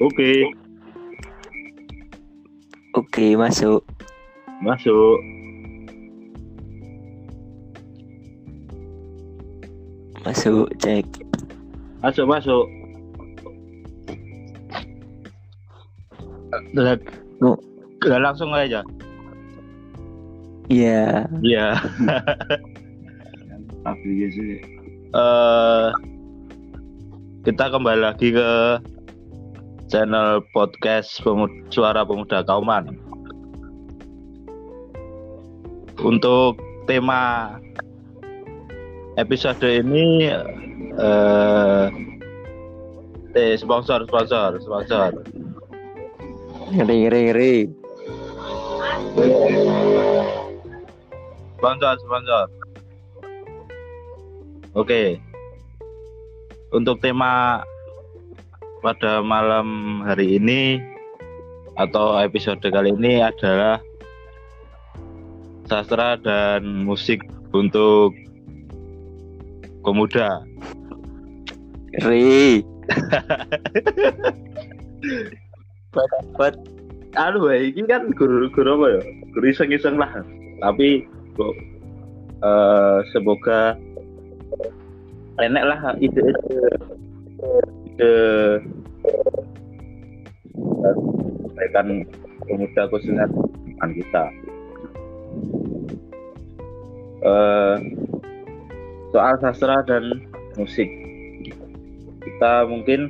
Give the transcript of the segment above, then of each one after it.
Oke, Oke, masuk. masuk. Masuk, cek. Masuk. Oh, Udah langsung aja. iya. Iya. Aplikasi. Kita kembali lagi ke channel podcast Suara Pemuda Kauman. Untuk tema episode ini sponsor. Ngeri. Sponsor. Oke. Untuk tema pada malam hari ini atau episode kali ini adalah sastra dan musik untuk pemuda. Ngeri. Buat Ini kan guru apa ya? Guru iseng-iseng lah. Tapi kok semoga enak lah ide kebaikan pemuda khususnya teman kita. Soal sastra dan musik, kita mungkin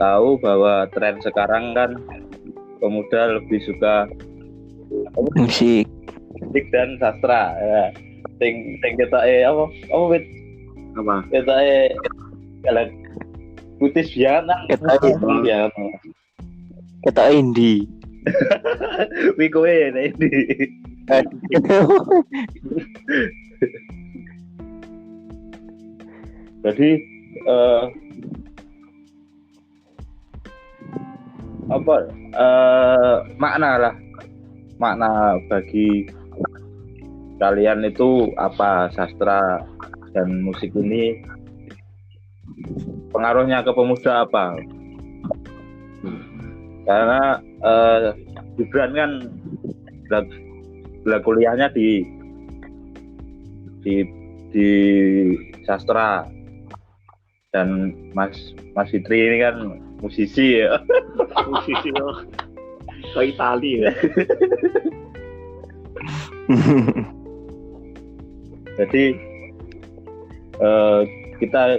tahu bahwa tren sekarang kan pemuda lebih suka musik. musik dan sastra ya. Sing kita apa wit Apa? kita kalau putis biasa ya Kata indie. wiko ini jadi makna bagi kalian itu apa sastra dan musik ini, pengaruhnya ke pemuda apa? Karena Gibran kan kuliahnya di sastra, dan Mas Fitri ini kan musisi ya. Musisi ke Itali ya. Jadi kita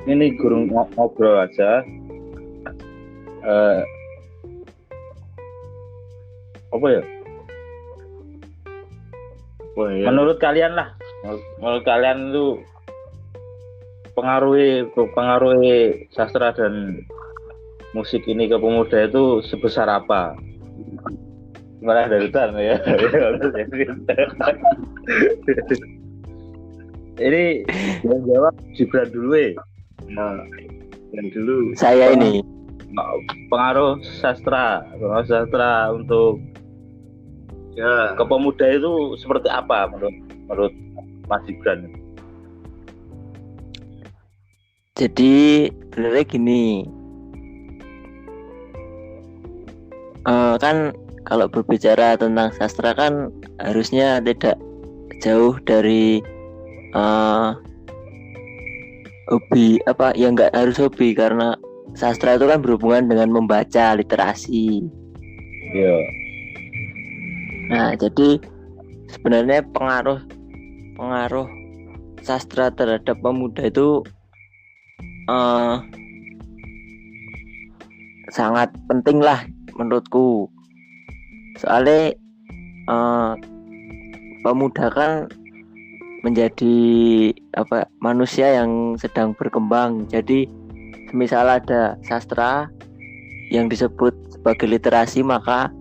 ini guru ngobrol aja. Apa ya? Wah, ya. Menurut kalian itu pengaruhi sastra dan musik ini ke pemuda itu sebesar apa? Malah dari tan ya. Ini yang jawab Gibran dulu ya. Nah, yang dulu Saya ini. Pengaruh sastra untuk ya ke pemuda itu seperti apa menurut Mas Gibran? Jadi sebenarnya gini, kan kalau berbicara tentang sastra kan harusnya tidak jauh dari hobi apa ya, nggak harus hobi, karena sastra itu kan berhubungan dengan membaca, literasi. Iya. Nah, jadi sebenarnya pengaruh sastra terhadap pemuda itu sangat penting lah menurutku. Soalnya pemuda kan menjadi manusia yang sedang berkembang. Jadi misal ada sastra yang disebut sebagai literasi, maka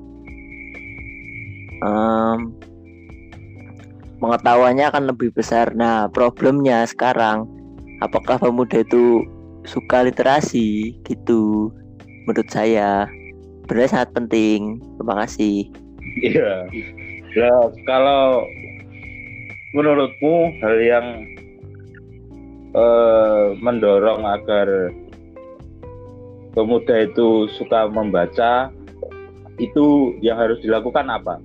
pengetahuannya akan lebih besar. Nah, problemnya sekarang, apakah pemuda itu suka literasi gitu? Menurut saya sebenarnya sangat penting. Terima kasih. Iya. Nah, kalau menurutmu hal yang mendorong agar pemuda itu suka membaca, itu yang harus dilakukan apa?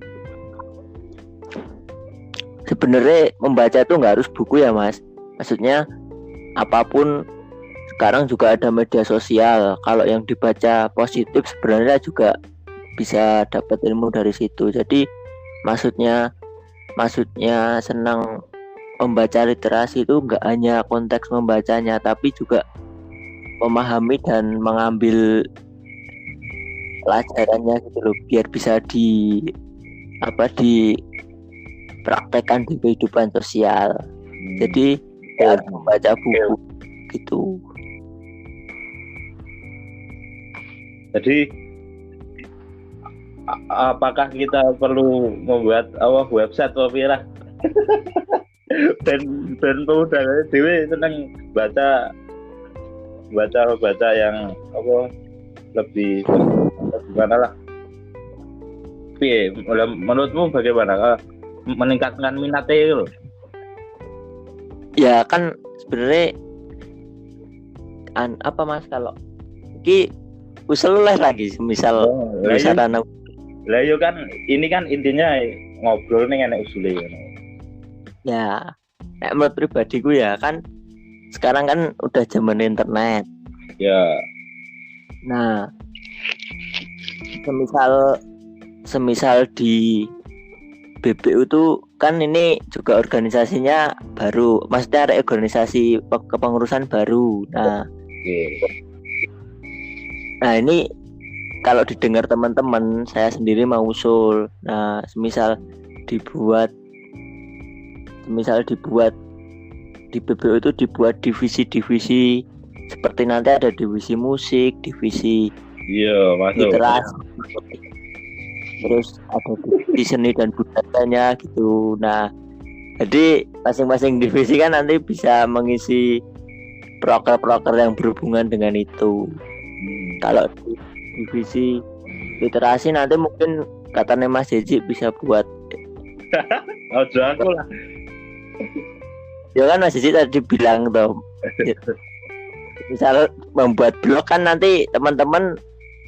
Sebenarnya membaca itu nggak harus buku ya Mas. Maksudnya apapun, sekarang juga ada media sosial. Kalau yang dibaca positif sebenarnya juga bisa dapat ilmu dari situ. Jadi maksudnya senang membaca literasi itu nggak hanya konteks membacanya, tapi juga memahami dan mengambil pelajarannya gitu loh, biar bisa dipraktekkan di kehidupan sosial. Jadi harus membaca buku gitu. Jadi apakah kita perlu membuat website lah? dan pemuda dewe seneng baca yang lebih gimana lah. Tapi menurutmu bagaimana meningkatkan minatnya loh? Ya kan sebenarnya apa Mas, kalau ki usul lagi misal lah yo kan ini kan intinya ngobrol nih enak usulnya. Ya, menurut pribadiku ya kan sekarang kan udah zaman internet. Ya. Nah, semisal di BPU tuh kan ini juga organisasinya baru, maksudnya ada organisasi kepengurusan baru. Nah ini kalau didengar teman-teman, saya sendiri mau usul. Nah, semisal dibuat di BPU itu dibuat divisi-divisi, seperti nanti ada divisi musik, divisi literasi, terus ada divisi seni dan budayanya gitu. Nah, jadi masing-masing divisi kan nanti bisa mengisi proker-proker yang berhubungan dengan itu. Kalau divisi literasi nanti mungkin katanya Mas Jeji bisa buat aku lah. Ya kan Mas Jeji tadi bilang toh, misal membuat blog kan nanti teman-teman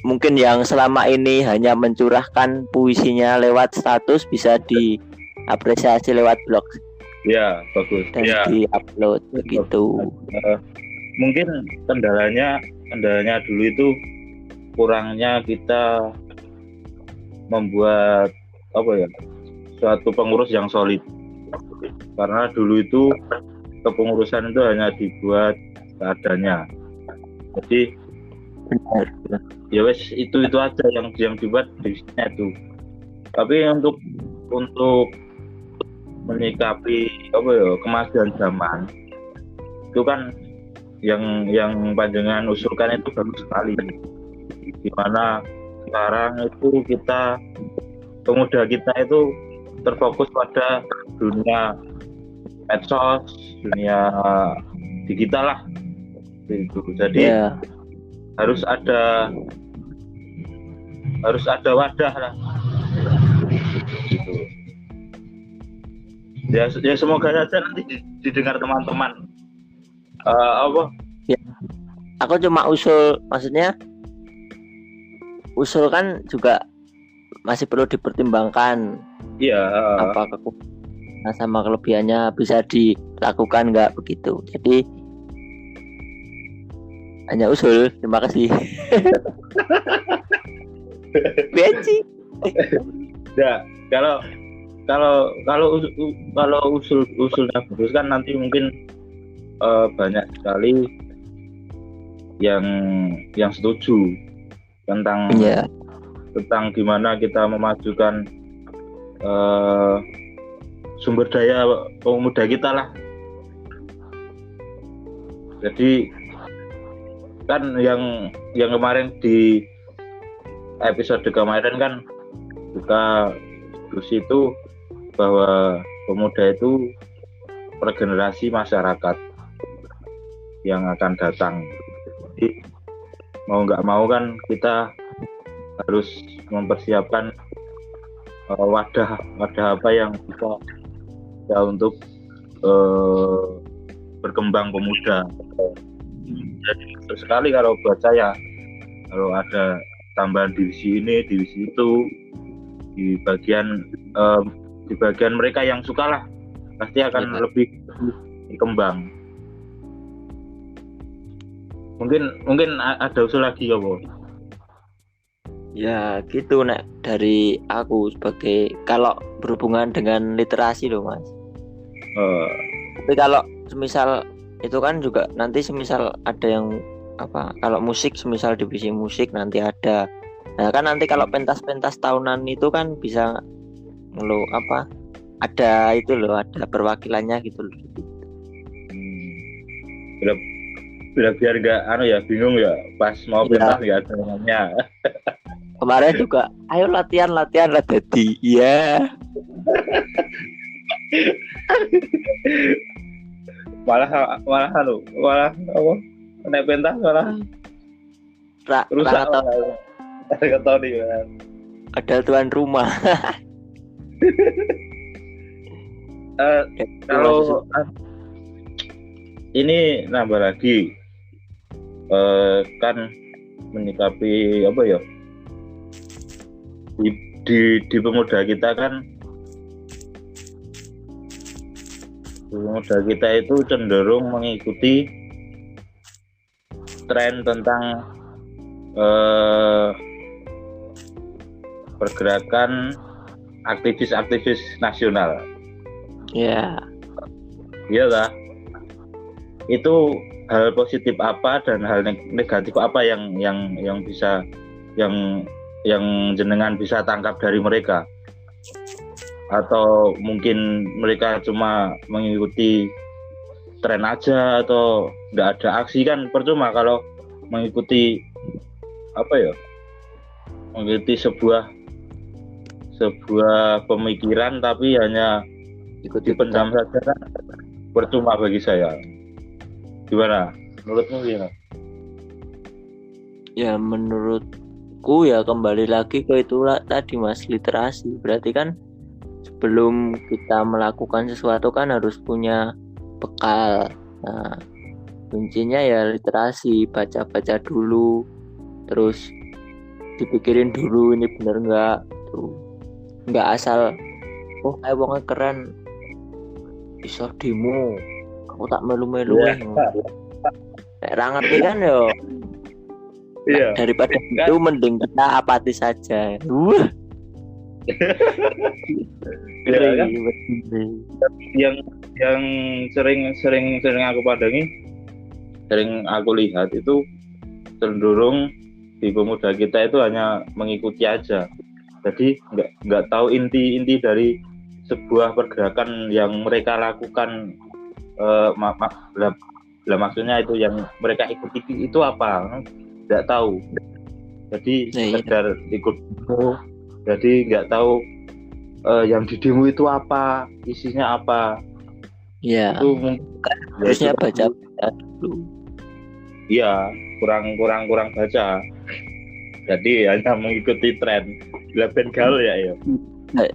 mungkin yang selama ini hanya mencurahkan puisinya lewat status bisa diapresiasi lewat blog. Ya, bagus. Dan di-upload begitu. Mungkin kendalanya dulu itu kurangnya kita membuat suatu pengurus yang solid. Karena dulu itu kepengurusan itu hanya dibuat seadanya. Jadi Benar. ya wes itu aja yang dibuat divisinya itu. Tapi untuk menyikapi kemajuan zaman itu kan yang panjenengan usulkan itu bagus sekali. Dimana sekarang itu pemuda kita itu terfokus pada dunia medsos, dunia digital lah itu. Jadi harus ada wadah lah gitu. Ya semoga saja nanti didengar teman-teman. Ya, aku cuma usul, maksudnya usul kan juga masih perlu dipertimbangkan. Iya. Apa kekurangan sama kelebihannya bisa dilakukan nggak begitu. Jadi hanya usul. Terima kasih. Benci. Ya, kalau usulnya bagus kan nanti mungkin banyak sekali yang setuju tentang gimana kita memajukan sumber daya pemuda kita lah. Jadi kan yang kemarin di episode kemarin kan kita diskusi itu bahwa pemuda itu regenerasi masyarakat yang akan datang. Jadi mau nggak mau kan kita harus mempersiapkan wadah apa yang bisa untuk berkembang pemuda. Jadi sekali kalau buat saya Kalau ada tambahan divisi ini, divisi itu di bagian mereka yang suka lah, pasti akan lebih berkembang. Mungkin ada usul lagi ya, Bo? Ya gitu nek dari aku sebagai kalau berhubungan dengan literasi loh Mas. Tapi kalau semisal itu kan juga nanti semisal ada yang apa, kalau musik semisal divisi musik nanti ada. Nah kan nanti kalau pentas-pentas tahunan itu kan bisa lo apa, ada itu loh, ada perwakilannya gitu loh. Biar nggak bingung ya pas mau pentas nggak ada namanya. Kemarin juga ayo latihan lah jadi iya. malah apa naik pentas malah rusak atau nih kan. Ada tuan rumah. Kalau ini nambah lagi kan menyikapi apa ya, di pemuda kita kan, pemuda kita itu cenderung mengikuti tren tentang pergerakan aktivis nasional. Ya. Iya lah. Itu hal positif apa dan hal negatif apa yang bisa yang jenengan bisa tangkap dari mereka? Atau mungkin mereka cuma mengikuti tren aja atau nggak ada aksi? Kan percuma kalau mengikuti apa ya, mengikuti sebuah pemikiran tapi hanya dipendam saja, kan percuma bagi saya. Gimana menurutmu gimana? Ya menurutku ya kembali lagi ke itulah tadi Mas, literasi. Berarti kan sebelum kita melakukan sesuatu kan harus punya bekal. Nah, kuncinya ya literasi, baca-baca dulu, terus dipikirin dulu ini bener nggak, tuh nggak asal kayak wongnya keren iso demo aku tak melu-melu ra ngerti kan yo. Iya. Daripada itu mending kita apatis saja. Ya, kan? Yang sering aku padangi, sering aku lihat itu cenderung di pemuda kita itu hanya mengikuti aja. Jadi nggak tahu inti dari sebuah pergerakan yang mereka lakukan. Maksudnya itu yang mereka ikuti itu apa? Nggak tahu. Jadi sekedar ikut demo. Jadi nggak tahu yang di demo itu apa, isinya apa. Ya. Itu harusnya baca dulu. Iya, kurang baca. Jadi hanya mengikuti tren. Leben gaul ya.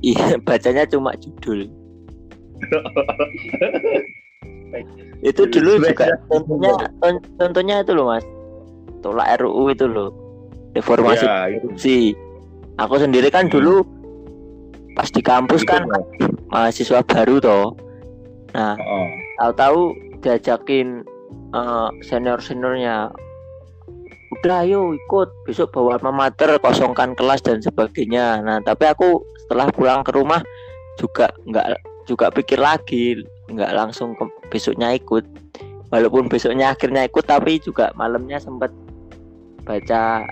Iya, bacanya cuma judul. Itu dulu juga contohnya itu loh Mas, tolak RUU itu loh, reformasi korupsi. Aku sendiri kan dulu pas di kampus kan mahasiswa baru toh. Nah, tahu-tahu diajakin seniornya, udah ayo ikut besok bawa alma mater, kosongkan kelas dan sebagainya. Nah tapi aku setelah pulang ke rumah juga pikir lagi, nggak langsung besoknya ikut. Walaupun besoknya akhirnya ikut, tapi juga malamnya sempat baca,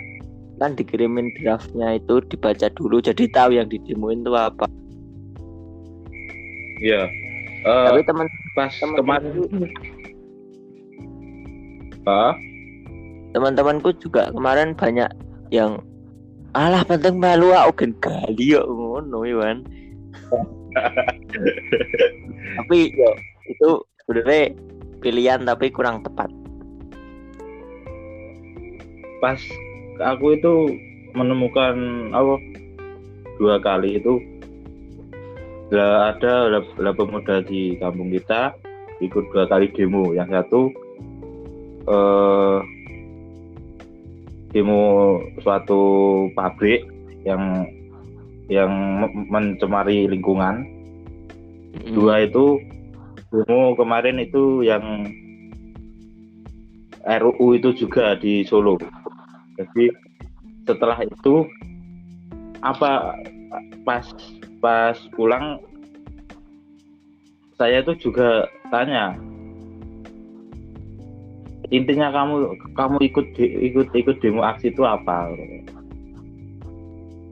kan dikirimin draftnya itu, dibaca dulu jadi tahu yang didemoin itu apa. Iya. Tapi teman-temanku juga kemarin banyak yang alah penting malu aku gali yo ngono Iwan. Tapi yo itu sebenarnya pilihan tapi kurang tepat. Pas aku itu menemukan dua kali itu ada pemuda di kampung kita ikut 2 kali demo. Yang satu demo suatu pabrik yang mencemari lingkungan. Dua itu demo kemarin itu yang RUU itu juga di Solo. Jadi setelah itu apa pas pulang saya tuh juga tanya, intinya kamu ikut demo aksi itu apa?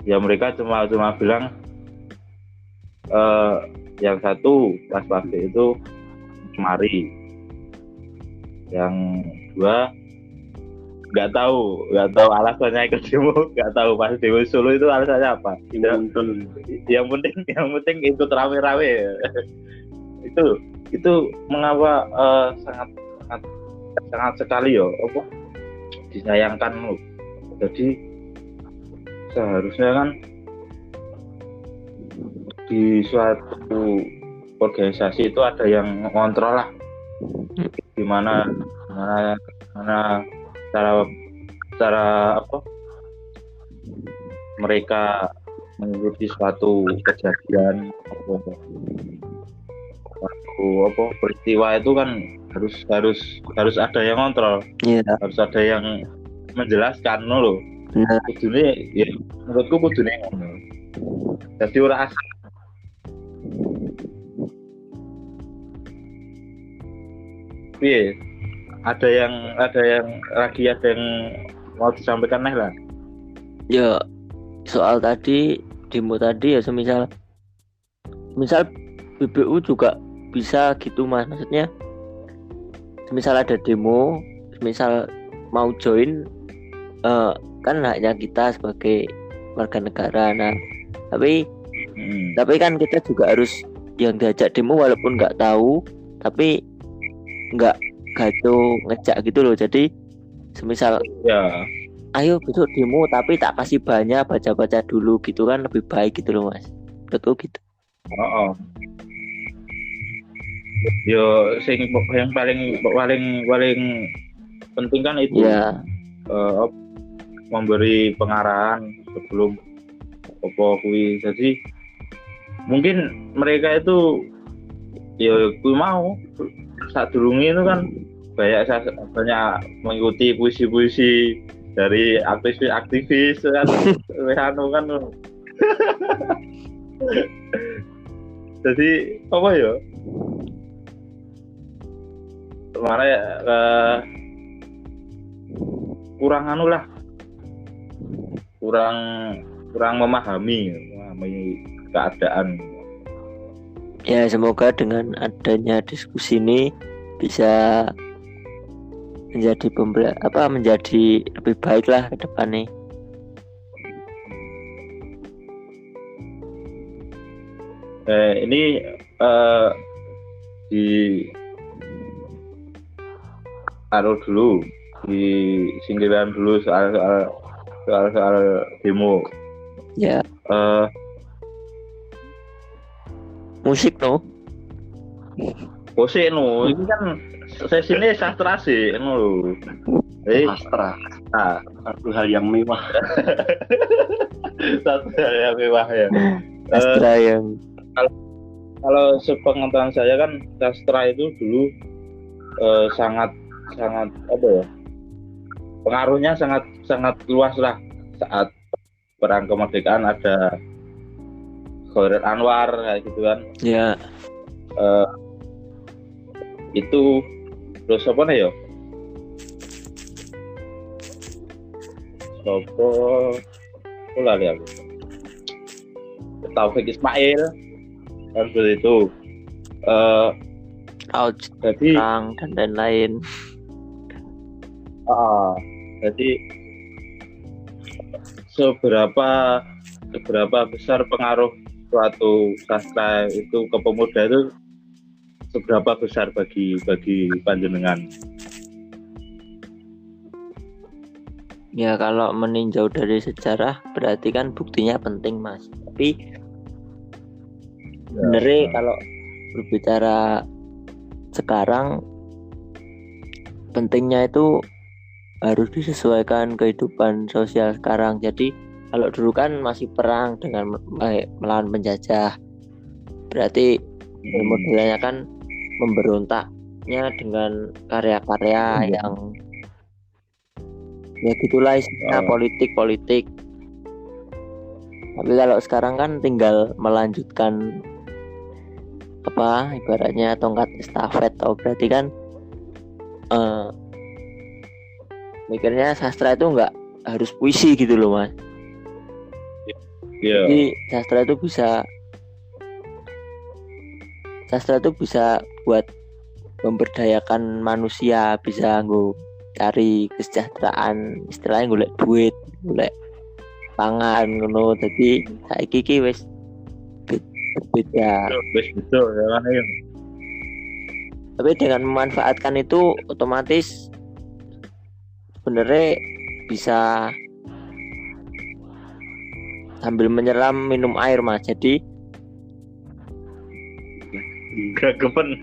Ya mereka cuma bilang yang satu pas pabrik itu mari, yang dua nggak tahu alasannya ikut demo, nggak tahu pas demo Solo itu alasannya apa. Yang penting ikut rame-rame. itu mengapa sangat sekali ya apa disayangkan loh. Jadi seharusnya kan di suatu organisasi itu ada yang ngontrol lah, gimana cara apa mereka mengikuti suatu kejadian apa peristiwa itu kan harus ada yang kontrol. Harus ada yang menjelaskan loh. Kudune ya menurutku kudune ngono. Jadi ora asal. Piye? Ada yang mau disampaikan lah. Ya soal tadi demo tadi ya semisal BBU juga bisa gitu mas, maksudnya misal ada demo, misal mau join kan haknya kita sebagai warga negara. Nah tapi kan kita juga harus yang diajak demo walaupun nggak tahu, tapi nggak gaco ngejak gitu loh. Jadi semisal ya ayo besok demo tapi tak kasih banyak, baca dulu gitu kan lebih baik gitu loh mas, betul gitu. Yo yang paling penting kan itu ya. Memberi pengarahan sebelum kuwi. Jadi mungkin mereka itu ya kuwi mau saat durunge itu kan banyak mengikuti puisi-puisi dari aktivis kan kan jadi apa ya kemarin kurang memahami keadaan. Ya semoga dengan adanya diskusi ini bisa menjadi lebih baik lah ke depannya. Ini di singkiran dulu soal demo. Ya. Musik no. Musik no. Ini kan sesi ini sastra sih, no. Sastra. Satu hal yang mewah. Satu hal yang mewah ya. Sastra yang kalau sepengetahuan saya kan sastra itu dulu sangat apa ya? Pengaruhnya sangat luas lah. Saat perang kemerdekaan ada Khairil Anwar kayak gitu kan. Ya. Itu terus apa nih ya? Sopo lali aku. Taufik Ismail kan seperti itu. Jadi dan lain-lain. Jadi seberapa besar pengaruh suatu sastra itu ke pemuda itu seberapa besar bagi panjenengan? Ya kalau meninjau dari sejarah berarti kan buktinya penting mas. Tapi sebenarnya kalau berbicara sekarang pentingnya itu harus disesuaikan kehidupan sosial sekarang. Jadi kalau dulu kan masih perang dengan melawan penjajah, berarti modelnya kan memberontaknya dengan karya-karya yang ya gitulah istilah politik. Tapi kalau sekarang kan tinggal melanjutkan ibaratnya tongkat estafet, atau berarti kan mikirnya sastra itu nggak harus puisi gitu loh Mas. Yeah. Jadi sastra itu bisa buat memberdayakan manusia, bisa cari kesejahteraan, istilahnya golek duit, golek pangan ngono. Jadi saiki iki wis berbeda. Wis betul ya. Tapi dengan memanfaatkan itu otomatis sebenarnya bisa sambil menyelam minum air Mas. Jadi Gagepen.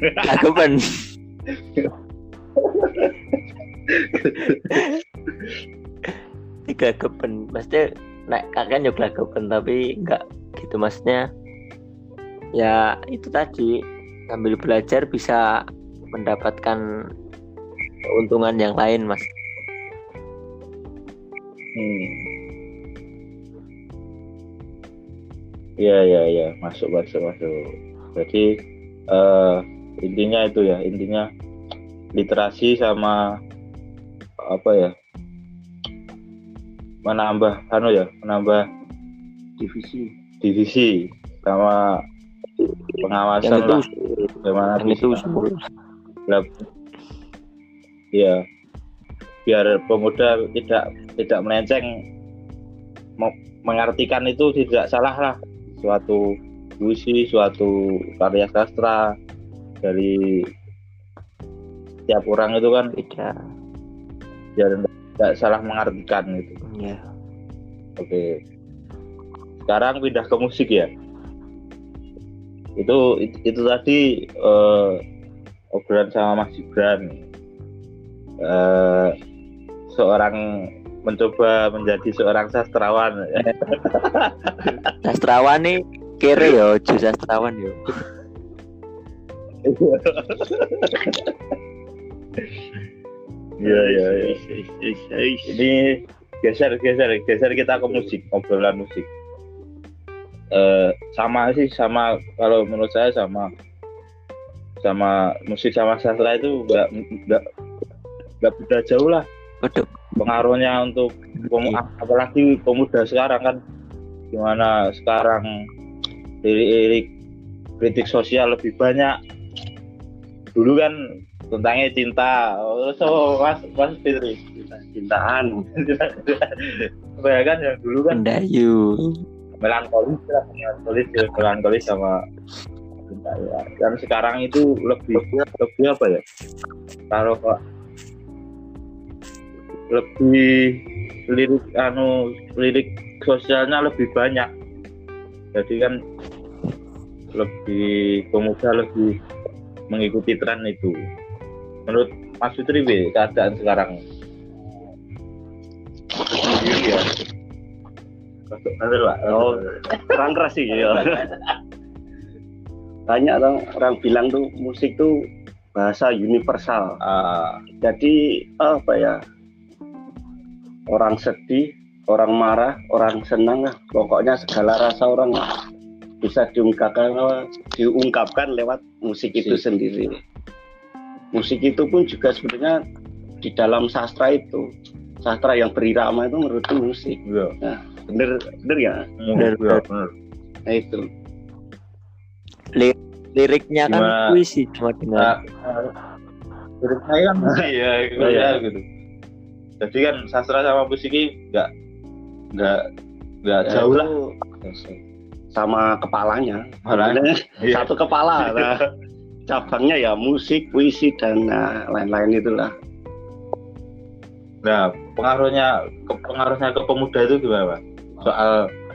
Gagepen. Maksudnya nek kakek yo gagepen, tapi enggak gitu maksudnya. Ya itu tadi, sambil belajar bisa mendapatkan keuntungan yang lain Mas. Iya, masuk. Jadi intinya literasi sama menambah divisi sama pengawasan yang itu, lah, bagaimana itu ya biar pemuda tidak melenceng, mengartikan itu tidak salah lah, suatu puisi, suatu karya sastra dari setiap orang itu kan beda, biar tidak salah mengartikan gitu. ya. Oke, sekarang pindah ke musik ya. Itu tadi obrolan sama Mas Gibran, seorang mencoba menjadi seorang sastrawan. Sastrawan nih kere yo, sastrawan yo. Iya. Ini geser kita ke musik, obrolan musik. Sama kalau menurut saya sama musik sama sastra itu nggak beda jauh lah. Betul. Pengaruhnya untuk apalagi pemuda sekarang kan, gimana sekarang lirik kritik sosial lebih banyak. Dulu kan tentangnya cinta, mas Fitri, cintaan. Kebanyakan yang dulu kan Mendayu, melankolis sama cinta ya. Dan sekarang itu lebih apa ya? Kalau lebih lirik sosialnya lebih banyak. Jadi kan lebih pemuda lebih mengikuti tren itu. Menurut Mas Fitri, keadaan sekarang? Iya. Orang keras sih ya. Banyak orang bilang tuh musik tuh bahasa universal. Jadi orang sedih, orang marah, orang senang, pokoknya segala rasa orang bisa diungkapkan lewat musik itu sendiri. Musik itu pun juga sebenarnya di dalam sastra itu, sastra yang berirama itu menurutku musik. Ya. Nah, bener ya. Bener. Nah itu. Liriknya kan puisi cuma dengar. Liriknya kan iya gitu. Jadi kan sastra sama musik ini nggak jauh lah. Sama kepalanya. Iya. Satu kepala. Nah, cabangnya ya musik, puisi dan lain-lain itulah. Nah, pengaruhnya ke pemuda itu gimana, Pak?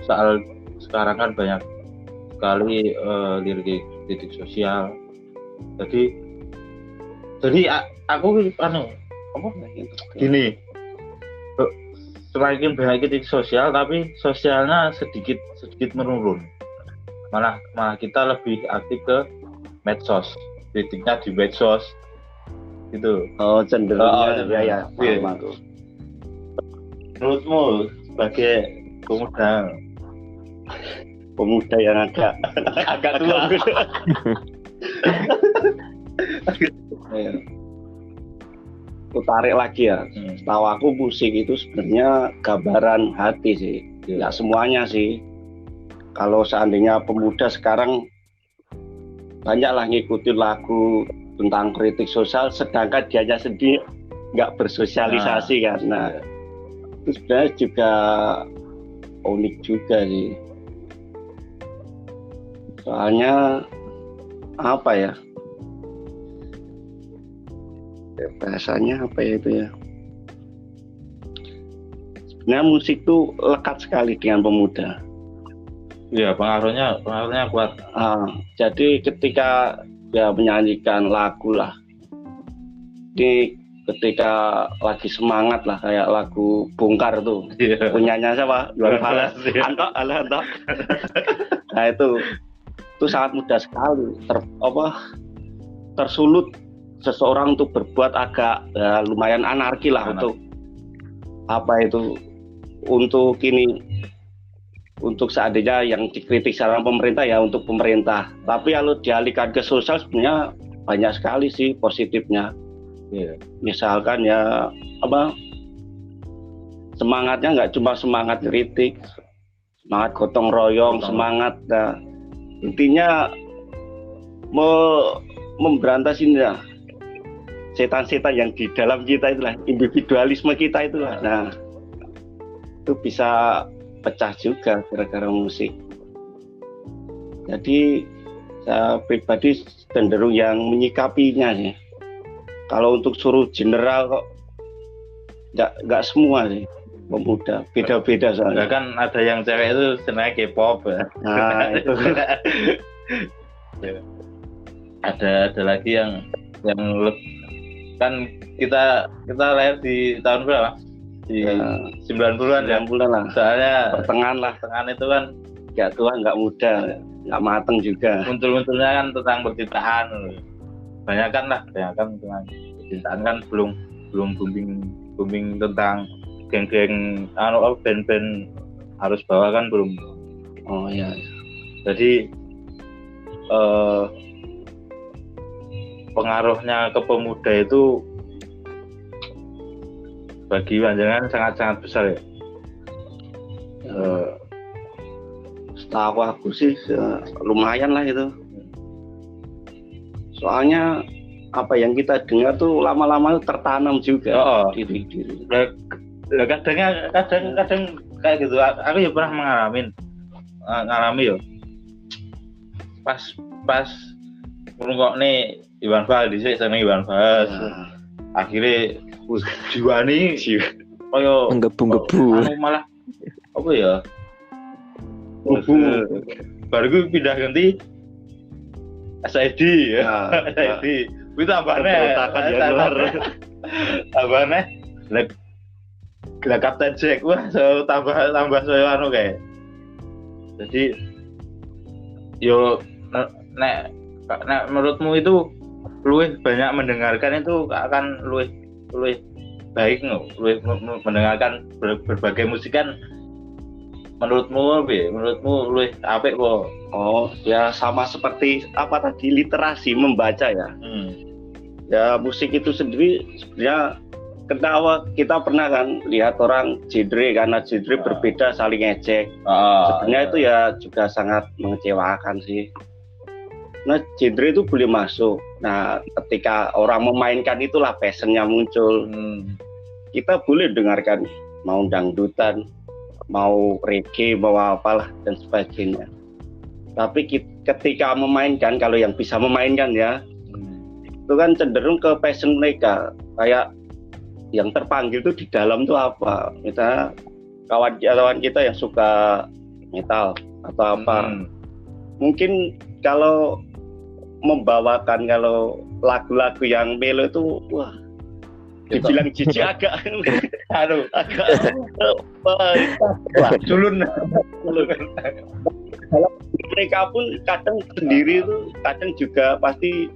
Soal sekarang kan banyak sekali lirik kritik sosial. Jadi aku gini, semakin banyak kritik sosial tapi sosialnya sedikit menurun. Malah kita lebih aktif ke medsos, kritiknya di medsos gitu. Cenderungnya ya. Menurutmu sebagai pemuda yang agak tua gitu. Aku tarik lagi ya. Setahu aku musik itu sebenarnya gambaran hati sih. Nggak semuanya sih. Kalau seandainya pemuda sekarang banyaklah ngikutin lagu tentang kritik sosial, sedangkan dianya sendiri nggak bersosialisasi kan. Nah, itu sebenarnya juga unik juga sih. Soalnya apa ya? Bahasanya apa ya itu ya? Sebenarnya musik tuh lekat sekali dengan pemuda. Iya, pengaruhnya kuat. Jadi ketika dia menyanyikan lagu lah, ini ketika lagi semangat lah, kayak lagu Bongkar tuh, punyanya siapa? Iwan Fals. Antok. Nah itu sangat mudah sekali tersulut seseorang untuk berbuat agak lumayan anarki lah untuk apa itu, untuk seandainya yang dikritik sekarang pemerintah ya untuk pemerintah. Tapi kalau dialihkan ke sosial sebenarnya banyak sekali sih positifnya. Misalkan ya semangatnya nggak cuma semangat kritik, semangat gotong royong, semangat intinya memberantas ini ya, setan-setan yang di dalam kita itulah, individualisme kita itulah. Nah itu bisa pecah juga gara-gara musik. Jadi saya pribadi cenderung yang menyikapinya sih. Kalau untuk suruh general kok nggak semua sih pemuda, beda-beda soalnya. Kan ada yang cewek itu senangnya K-pop ya. Nah itu. ada lagi yang kan kita lahir di tahun berapa? Di 90-an ya. 90-an lah. Soalnya pertengahan itu kan nggak tua, nggak muda, nggak mateng juga. Munculnya kan tentang percintaan. Banyak kan tentang percintaan kan belum booming tentang geng-geng band-band harus bawa kan belum. Oh iya. Jadi pengaruhnya ke pemuda itu bagi panjenengan sangat-sangat besar ya. Setahu aku sih lumayan lah itu. Soalnya apa yang kita dengar tuh lama-lama tertanam juga di diri. Kadang kayak gitu. Aku ya pernah mengalami ya. Pas ngrungok nih Iwan Fals dhisik seneng Iwan Fals. Akhirnya jiwani koyo menggebu-gebu. Malah apa ya? Baru gue pindah ganti SID ya. SID. Kuwi tambahne lah Kapten Jack. Wah, tambah saya kayak. Jadi yo nek menurutmu itu luwih banyak mendengarkan itu akan luwih baik luwih mendengarkan berbagai musik kan menurutmu luwih apik kok. Oh ya sama seperti apa tadi, literasi membaca ya. Ya musik itu sendiri sebenarnya kita pernah kan lihat orang genre karena genre berbeda saling ejek. Sebenarnya itu ya juga sangat mengecewakan sih. Nah genre itu boleh masuk. Nah ketika orang memainkan itulah passionnya muncul. Kita boleh dengarkan mau dangdutan, mau reggae, mau apalah dan sebagainya. Tapi ketika memainkan, kalau yang bisa memainkan ya, itu kan cenderung ke passion mereka. Kayak yang terpanggil itu di dalam tuh apa? Misalnya kawan kita yang suka metal atau apa. Mungkin kalau membawakan lagu-lagu yang melo itu wah dibilang jijik agak Aduh, agak culun. Mereka pun kadang sendiri itu kadang juga pasti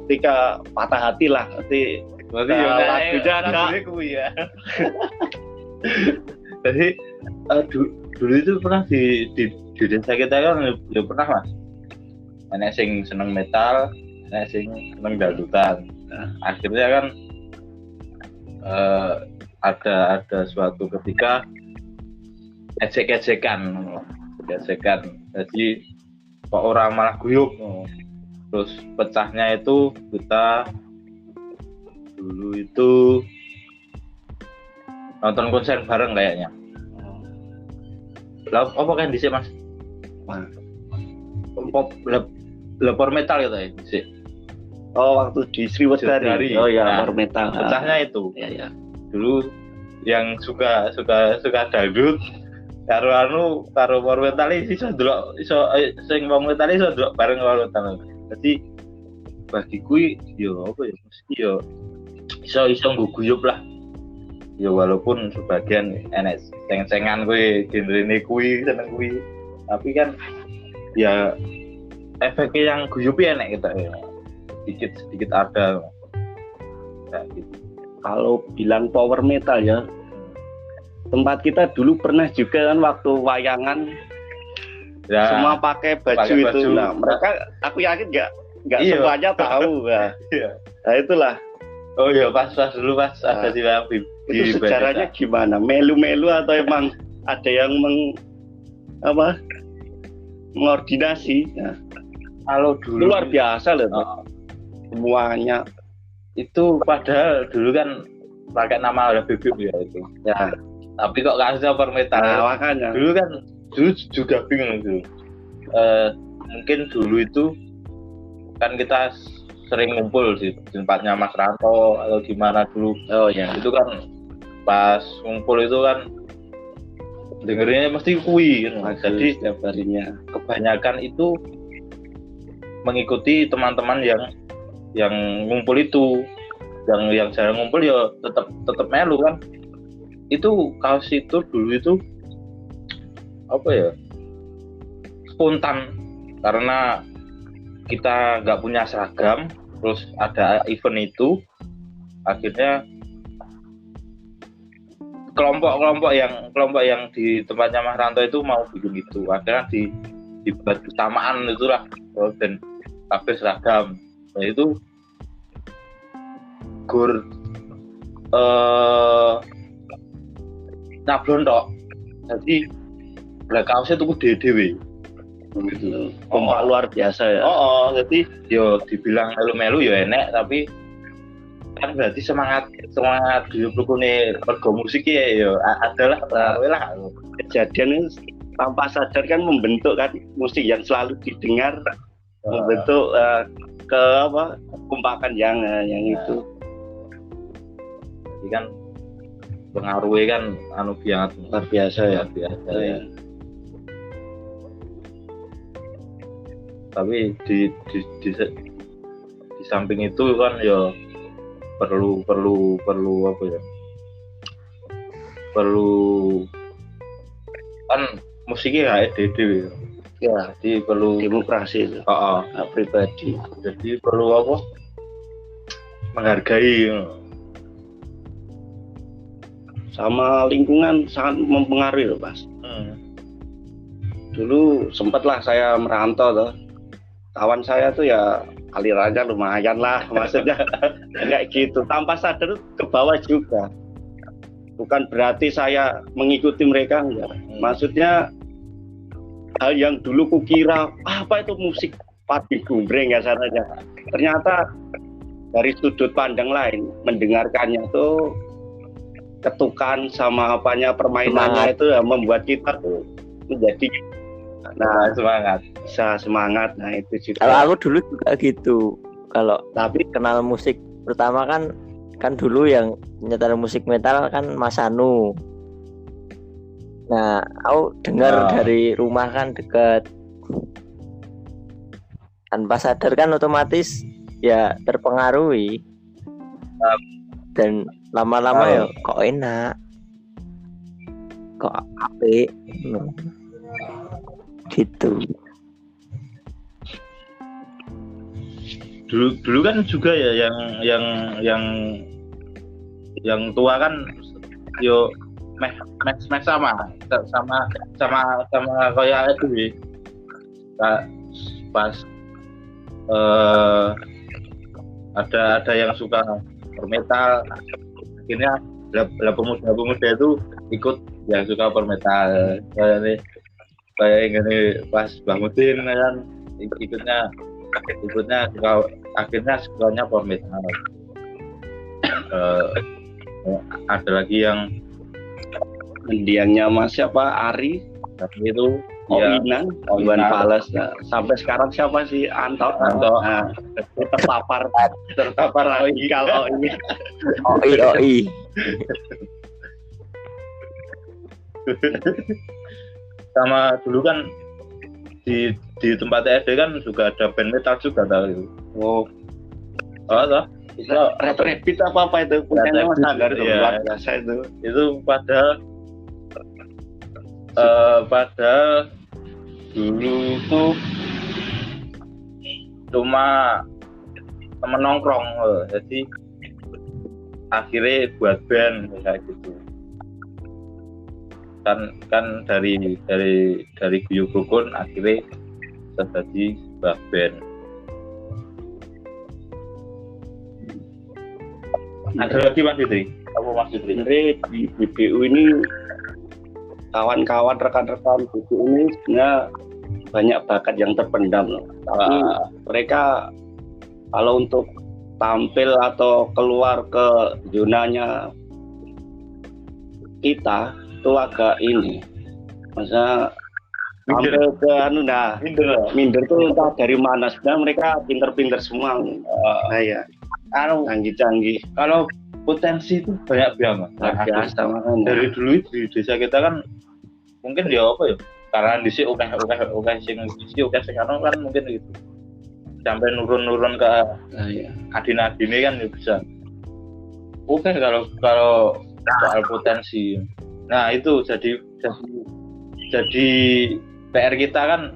ketika patah hati lah nanti Berarti ya lagunya agak kuwi ya. Jadi dulu itu pernah di desa kita kan ya pernah Mas. Enek sing seneng metal, enek sing seneng dangdutan. Nah, akhirnya kan ada suatu ketika ejek-ejekan. Jadi kok orang malah guyub. Terus pecahnya itu kita dulu itu nonton konser bareng kayaknya. Lah apa kan dhisik Mas? Pop lepor metal gitu ya dhisik. Oh, waktu di Sriwedari. Oh ya, nah, lepor metal. Pecahnya itu. Ya. Dulu yang suka dangdut karo power metal iso ndelok iso sing power metal iso ndelok bareng karo metal. Jadi bagi kuwi yo apa ya mesti yo iso guyub lah. Ya walaupun sebagian enek ceng-cengan kuwi genrene kuwi seneng kuwi. Tapi kan ya efeknya yang guyupi enek kita ya. Sedikit ada. Kayak gitu. Kalau bilang power metal ya, tempat kita dulu pernah juga kan waktu wayangan ya, semua pakai baju itu. Nah, mereka aku yakin nggak semuanya tahu ya. Nah itulah. Oh iya pas dulu ada di itu sejarahnya gimana? Melu-melu atau emang ada yang mengordinasi? Nah, kalau dulu luar biasa loh. Semuanya itu padahal dulu kan pakai nama Habibie ya itu. Ya. Tapi kok kasusnya power metal. Nah, makanya. Dulu juga bingung dulu. Mungkin dulu itu kan kita sering ngumpul di tempatnya Mas Ranto atau gimana dulu. Oh ya. Itu kan pas ngumpul itu kan dengerinnya mesti kuwi. Jadi setiap harinya kebanyakan itu mengikuti teman-teman yang ngumpul itu. Yang jarang ngumpul ya tetap melu kan. Itu kaos itu dulu itu apa ya spontan karena kita nggak punya seragam terus ada event itu akhirnya kelompok yang di tempatnya Mas Ranto itu mau bikin itu akhirnya dibuat bersamaan itulah dan kabeh seragam. Nah itu gur nablon tok. Jadi black kaosnya tuh dhewe gitu. Kompak luar biasa ya. Jadi yo dibilang melu-melu ya enek tapi kan berarti semangat hidup rukune mergo musik ya adalah lah. Kejadian itu tanpa sadar kan membentuk kan musik yang selalu didengar membentuk kompakan yang itu. Jadi kan pengaruhnya kan biang luar biasa ya. Tapi di samping itu kan ya perlu apa ya? Perlu kan musiknya dhewe. Ya, jadi perlu demokrasi itu. Pribadi. Jadi perlu apa? Menghargai. Sama lingkungan sangat mempengaruhi loh Mas. Dulu sempatlah saya merantau tuh. Kawan saya tuh ya alirannya lumayan lah, maksudnya kayak gitu. Tanpa sadar ke bawah juga. Bukan berarti saya mengikuti mereka enggak. Maksudnya hal yang dulu kukira apa itu musik padi gumbreng ya saja. Ternyata dari sudut pandang lain mendengarkannya tuh ketukan sama permainannya itu ya, membuat kita tuh menjadi semangat. Nah itu juga. Kalau aku dulu juga gitu. Kalau tapi kenal musik pertama kan dulu yang nyetel musik metal kan Mas Anu. Nah aku dengar dari rumah kan dekat. Tanpa sadar kan otomatis ya terpengaruhi. Dan Lama-lama ya kok enak. Kok apik. Gitu. Dulu kan juga ya yang tua kan yo meh sama kayak itu pas ada yang suka permetal, akhirnya pemuda itu ikut yang suka permetal kayak ini pas Bang Mudin kan ikutnya suka, akhirnya sukanya permetal. Ada lagi yang mendiangnya Mas siapa Ari itu Iwan Fales. Nah, sampai sekarang siapa sih Anto. Nah, terpapar lagi kalau ini OI sama dulu kan di tempat SD kan juga ada band metal juga tahu itu. toh Itu Red Rabbit apa itu punyanya Mas Anggar itu luar biasa itu padahal dulu tuh cuma temen nongkrong, jadi akhirnya buat band kayak gitu kan dari Guyub Rukun akhirnya terjadi buat band. Ada lagi Mas Fitri? Apa Mas Fitri? Sebenarnya di BBU ini kawan-kawan rekan-rekan BBU ini sebenarnya banyak bakat yang terpendam loh. Tapi mereka kalau untuk tampil atau keluar ke zonanya kita itu agak ini, masa tampil ke minder tuh entah dari mana. Sebenarnya mereka pinter-pinter semua. Ya. Canggih-canggih. Kalau potensi itu banyak banget. Biasa makanya. Dari dulu di desa kita kan mungkin ya apa ya? Karena di sini oke sekarang kan mungkin gitu. Sampai nurun ke adin-adine kan ya bisa. Oke kalau soal potensi. Nah itu jadi PR kita kan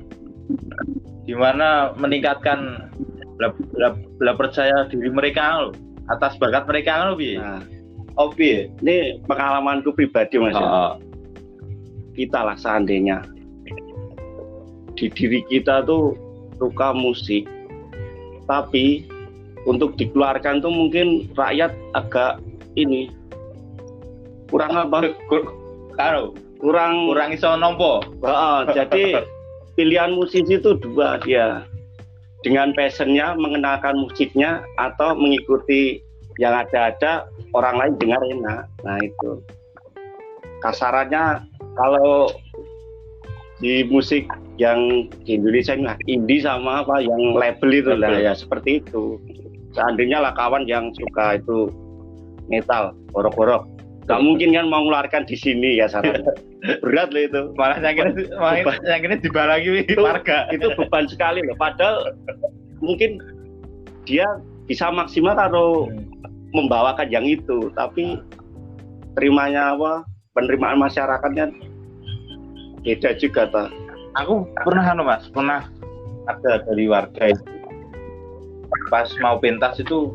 gimana meningkatkan bela percaya diri mereka loh, atas bakat mereka loh bi. Nah, ini pengalamanku pribadi Mas. Kita lah seandainya di diri kita tuh suka musik, tapi untuk dikeluarkan tuh mungkin rakyat agak ini kurang apa? Kurang iso nompo. Jadi pilihan musisi itu dua dia. Dengan passionnya mengenalkan musiknya atau mengikuti yang ada orang lain dengar enak. Nah itu kasarannya kalau di musik yang di Indonesia ini indie sama apa yang label itu lah ya seperti itu. Seandainya lah kawan yang suka itu metal horok-horok, nggak mungkin kan mau ngeluarkan di sini ya saran. Berat loh itu. Malah yang ini dibalangi warga. Itu beban sekali loh. Padahal mungkin dia bisa maksimal kalau membawakan yang itu, tapi terimanya apa? Penerimaan masyarakatnya beda juga toh. Aku pernah ada dari warga itu. Pas mau pentas itu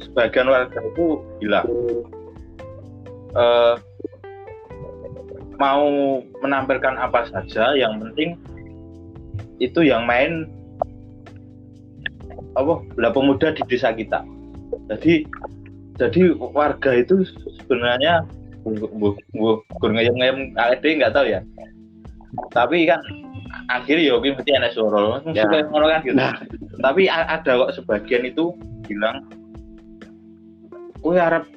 sebagian warga itu bilang mau menampilkan apa saja, yang penting itu yang main pemuda di desa kita. Jadi warga itu sebenarnya ngayem nggak tahu ya. Tapi kan akhirnya ya mesti ada suara kan gitu. Nah. Tapi ada kok sebagian itu bilang kowe arep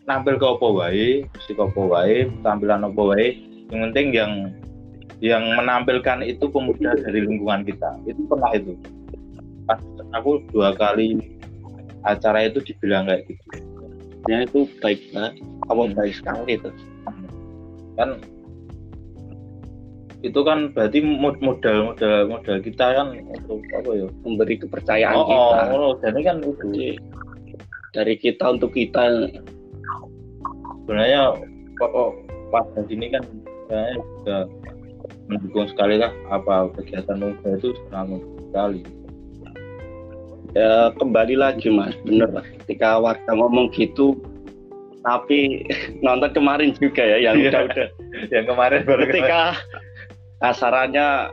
nampil ke apa wae, musik apa wae, tampilan apa wae, yang penting yang menampilkan itu pemuda dari lingkungan kita. Itu pernah itu. Pas aku 2 kali acara itu dibilang kayak gitu. Ya itu baik baik sekali itu. Kan itu kan berarti modal kita kan untuk apa ya? Memberi kepercayaan kita. Jadi kan itu dari kita untuk kita. sebenarnya pada sini kan saya juga mendukung sekali lah apa kegiatan muda itu sangat sekali. Ya kembali lagi Mas, bener Mas. Ketika warga ngomong gitu, tapi nonton kemarin juga ya yang udah yang kemarin baru ketika kasarannya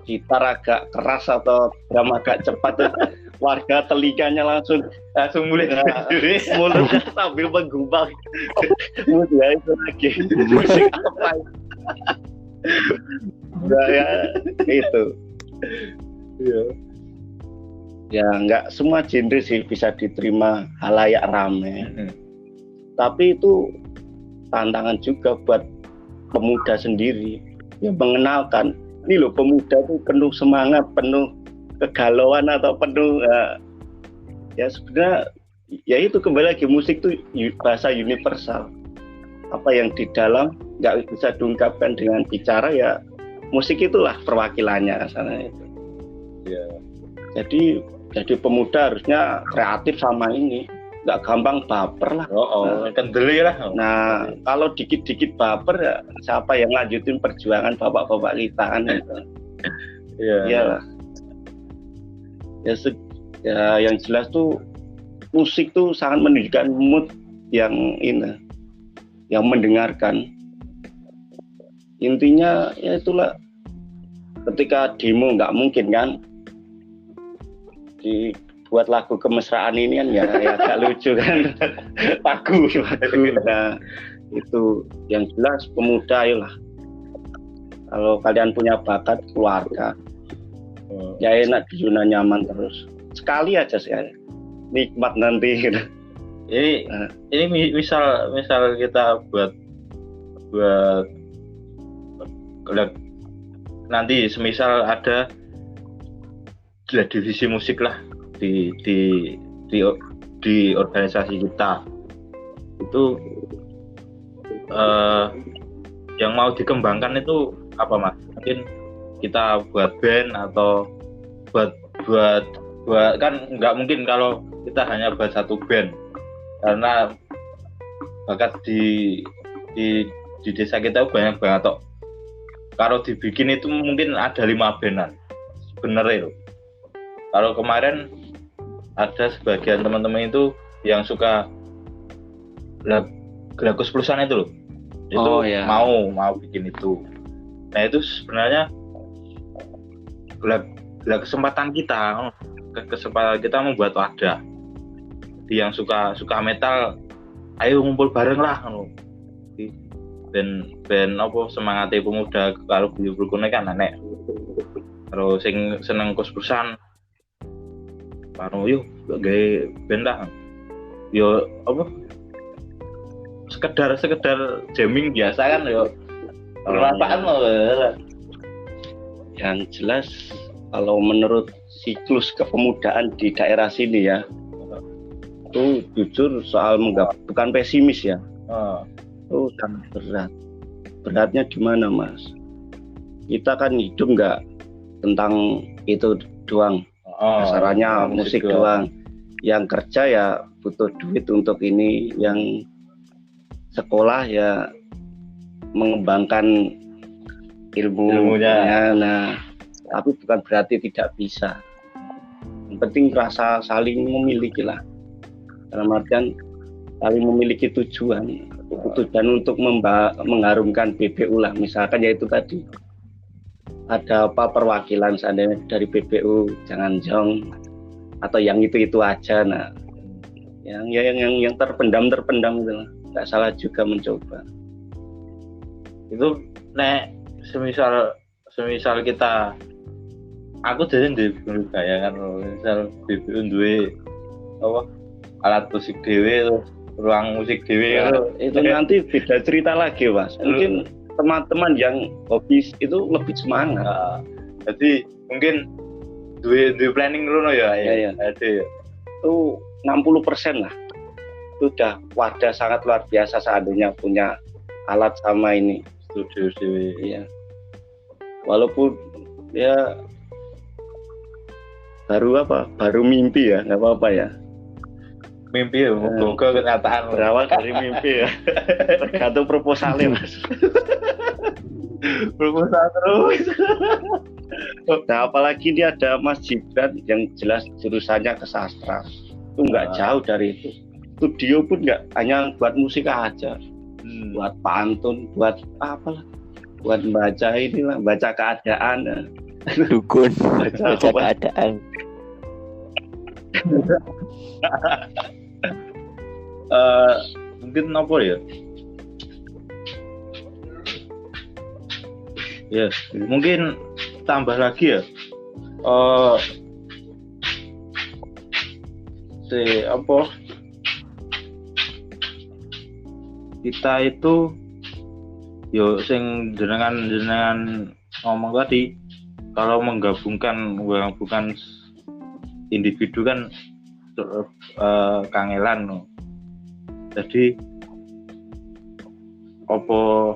gitar agak keras atau drum agak cepat tuh, warga telinganya langsung mulai mulutnya sambil menggubang. Ya itu lagi musik apa? Ya itu. Iya. Ya nggak semua genre sih bisa diterima halayak rame. Tapi itu tantangan juga buat pemuda sendiri. Ya mengenalkan, ini loh pemuda tuh penuh semangat, penuh kegalauan atau penuh ya sebenarnya ya itu kembali lagi musik tuh bahasa universal. Apa yang di dalam nggak bisa diungkapkan dengan bicara ya musik itulah perwakilannya sana itu. Ya. Jadi pemuda harusnya kreatif sama ini, nggak gampang baper lah. Kendeli lah. Nah kalau dikit-dikit baper ya siapa yang lanjutin perjuangan bapak-bapak kita kan itu. Iya. Iyalah. Ya yang jelas tuh musik tuh sangat menunjukkan mood yang ini, yang mendengarkan. Intinya ya itulah, ketika demo nggak mungkin kan dibuat lagu kemesraan ini kan ya agak lucu kan. lagu. Nah itu yang jelas pemuda ayolah, kalau kalian punya bakat keluarga ya enak di zona nyaman terus. Sekali aja sih nikmat nanti gitu. Ini misal kita buat nanti semisal ada divisi musik lah di organisasi kita itu yang mau dikembangkan itu apa Mas? Mungkin kita buat band atau buat kan nggak mungkin kalau kita hanya buat satu band, karena bakat di desa kita banyak banget toh. Kalau dibikin itu mungkin ada 5 bandan sebenarnya loh. Kalau kemarin ada sebagian teman-teman itu yang suka Gelagus Plusan itu loh, itu mau bikin itu. Nah itu sebenarnya kesempatan kita membuat wadah. Yang suka metal, ayo ngumpul bareng lah. Ben apa semangatnya pemuda kalau berguna kan aneh. Terus sing seneng kus-kusan, baru yuk gawe band lah. Yo apa? Sekedar jamming biasa kan yo. Perasaan loh. Yang jelas kalau menurut siklus kepemudaan di daerah sini ya, itu jujur soal bukan pesimis ya. Itu sangat berat. Beratnya di mana Mas? Kita kan hidup nggak tentang itu doang. Kasarannya musik doang. Yang kerja ya butuh duit untuk ini, yang sekolah ya mengembangkan ilmunya. Nah, tapi bukan berarti tidak bisa. Yang penting rasa saling memiliki lah. Dalam artian saling memiliki tujuan untuk mengharumkan BBU lah. Misalkan yaitu tadi ada apa perwakilan seandainya dari BBU jangan jong atau yang itu aja. Nah, yang terpendam itu lah. Nggak salah juga mencoba. Itu semisal kita, aku jadi di kayak kan misal BBU duwe apa alat musik dewe, ruang musik dewe itu nanti beda cerita lagi Mas. Mungkin teman-teman yang hobi itu lebih semangat. Jadi mungkin duwe planning dulu ya. Ada itu 60% lah. Itu udah wadah sangat luar biasa seandainya punya alat sama ini studio dewe. Iya. Walaupun ya baru mimpi ya, nggak apa-apa ya. mimpi ya, muga kenyataan. Berawal dari mimpi ya. Tergantung proposalnya Mas. Proposal terus. Nah, apalagi ini ada Mas Gibran yang jelas jurusannya ke sastra. Itu nggak jauh dari itu. Studio pun nggak hanya buat musik aja, buat pantun, buat apalah, buat baca inilah, baca keadaan. Dukun baca keadaan. Mungkin apa ya? Ya, mungkin tambah lagi ya. Kita itu yo sing jenengan ngomong tadi, kalau menggabungkan bukan individu kan kangelan no. Jadi opo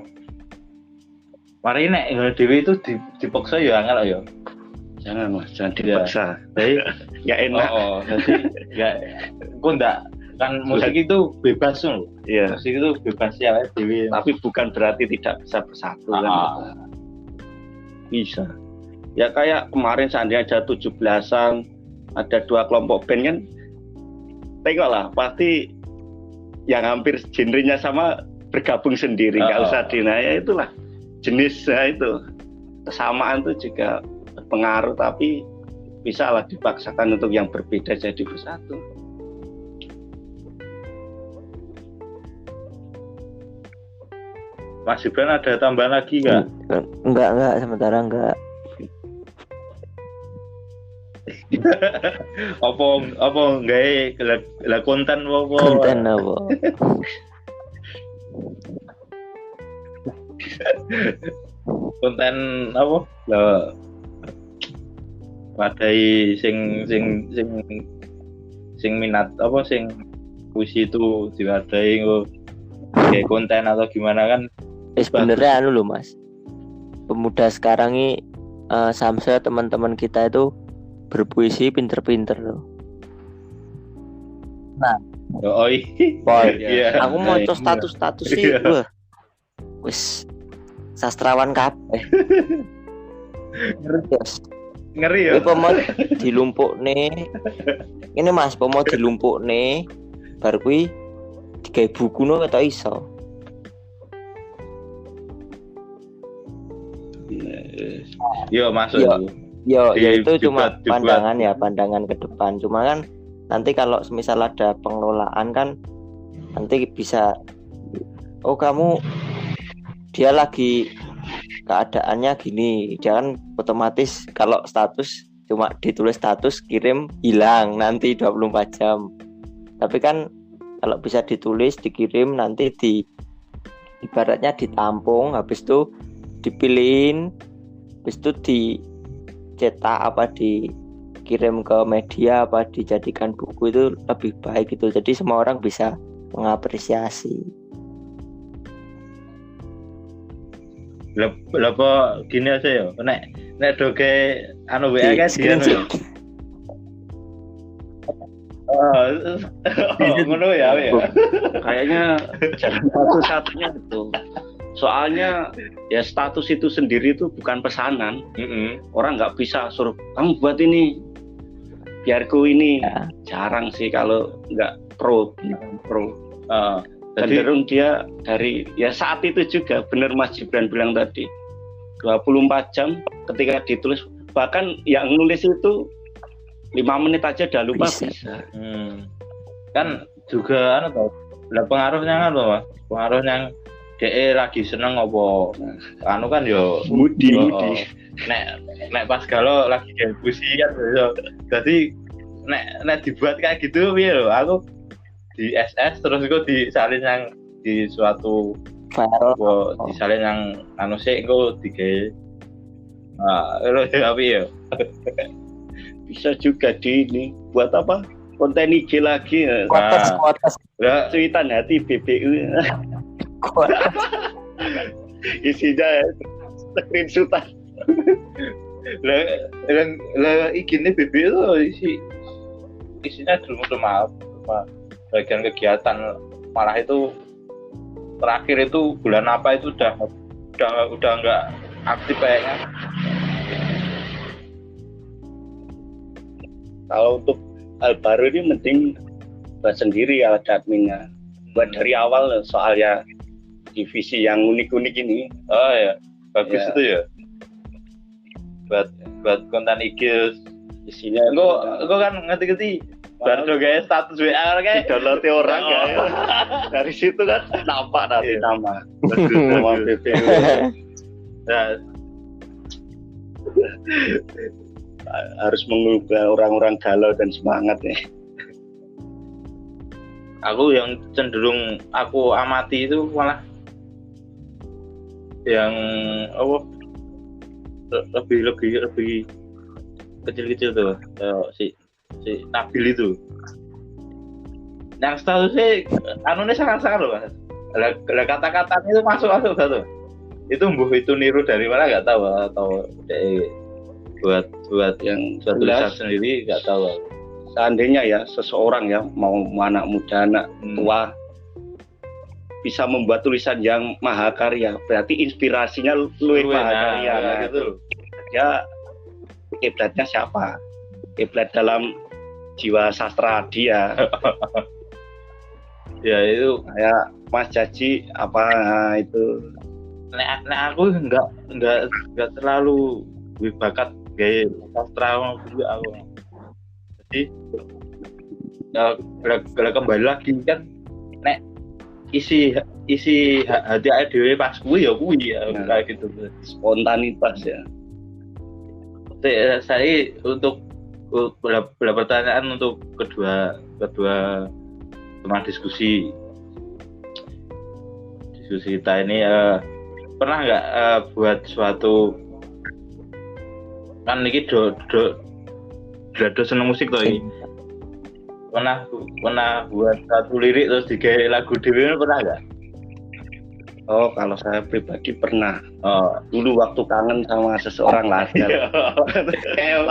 mari nek dhewe itu dipaksa ya angel ya. Jangan Mas, jangan dipaksa. Jadi Nggak enak. Jadi enggak kok enggak kan musik itu bebas loh. Iya. Musik itu bebas ya dhewe. Tapi bukan berarti tidak bisa bersatu kan. Bisa. Ya kayak kemarin seandainya ada 17-an, ada 2 kelompok band kan, tengoklah pasti yang hampir genrenya sama bergabung sendiri, nggak usah ya itulah jenisnya itu. Kesamaan itu juga berpengaruh, tapi bisa lah dipaksakan untuk yang berbeda jadi bersatu. Mas Gibran ada tambahan lagi nggak? Enggak, sementara enggak. apa gawe lah konten apa? Konten apa? Konten apa? Lah wadai sing minat apa sing puisi itu diwadai kayak konten atau gimana kan? Sebenarnya anu loh Mas. Pemuda sekarang ini Samsa teman-teman kita itu berpuisi pinter-pinter loh. Nah, iya. Aku mau status sih, wah, wis sastrawan kabeh. Ngeri ya. Ini pemot dilumpuk nih. Ini Mas, pemot dilumpuk nih. Bar kuwi digawe buku no ketok iso. Yo masuk. Ya itu cuma pandangan ke depan. Cuma kan nanti kalau misal ada pengelolaan kan nanti bisa dia lagi keadaannya gini, dia kan otomatis kalau status cuma ditulis status kirim hilang nanti 24 jam. Tapi kan kalau bisa ditulis dikirim nanti ibaratnya ditampung, habis itu dipilihin, habis itu dicetak apa dikirim ke media apa dijadikan buku, itu lebih baik gitu. Jadi semua orang bisa mengapresiasi. Apa gini aja ya, nek doge anu WA kan screenshot. Ngono ya. Kayaknya jangan satu-satunya itu. Soalnya ya status itu sendiri itu bukan pesanan. Orang nggak bisa suruh kamu buat ini biarku ini ya. Jarang sih kalau nggak pro. Cenderung dia dari ya saat itu juga benar Mas Gibran bilang tadi 24 jam ketika ditulis, bahkan yang nulis itu 5 menit aja udah lupa bisa. Kan juga pengaruhnya kan loh Mas, pengaruhnya DE lagi seneng apa anu kan yo mudi. Nek pas galau lagi gawe puisi kan yo. Jadi nek dibuat kayak gitu piye lho, aku di SS terus gue disalin yang di suatu file, disalin yang anu sih gue digawe lo tapi ya bisa juga di ini buat apa konten IG lagi kuotas cuitan hati BBU isinya screenshotan lah IG ini BBU isinya cuma bagian kegiatan, malah itu terakhir itu bulan apa itu udah nggak aktif kayaknya. Kalau untuk hal baru ini mending buat sendiri ya adminnya. Buat dari awal soalnya divisi yang unik-unik ini. Oh ya, bagus Ya. itu ya. Buat konten IG Isinya Gue kan ngerti-ngerti baru guys status WA kayak download orang ya. Dari situ kan nampak nanti Iya. nama BPW. Nah, Harus mengubah orang-orang galau dan semangat ya. aku yang cenderung aku amati itu malah yang lebih kecil-kecil tuh, si Nabil itu yang statusnya anunya sangat-sangat loh Mas. Lah kata-katanya itu masuk satu itu itu niru dari mana nggak tahu, atau buat Yang suatu tulisan jelas, sendiri nggak tahu. seandainya ya seseorang ya mau anak muda anak tua bisa membuat tulisan yang mahakarya, berarti inspirasinya luwih mahakarya. Nah, gitu. Ya kiblatnya siapa? Kiblat dalam jiwa sastra dia. Ya itu Kayak Mas Jaji apa itu nek aku nggak terlalu bakat gaya sastra juga aku. Jadi kalau kembali lagi kan nek isi hati dewe pas kuwi ya kayak gitu. spontanitas ya. Saya untuk pertanyaan untuk kedua teman diskusi kita ini, pernah nggak buat suatu, kan ini do seneng musik toh ini, pernah buat satu lirik terus digawe lagu dhewe, pernah nggak? Oh, kalau saya pribadi pernah. Oh, Dulu waktu kangen sama seseorang lajar. kayak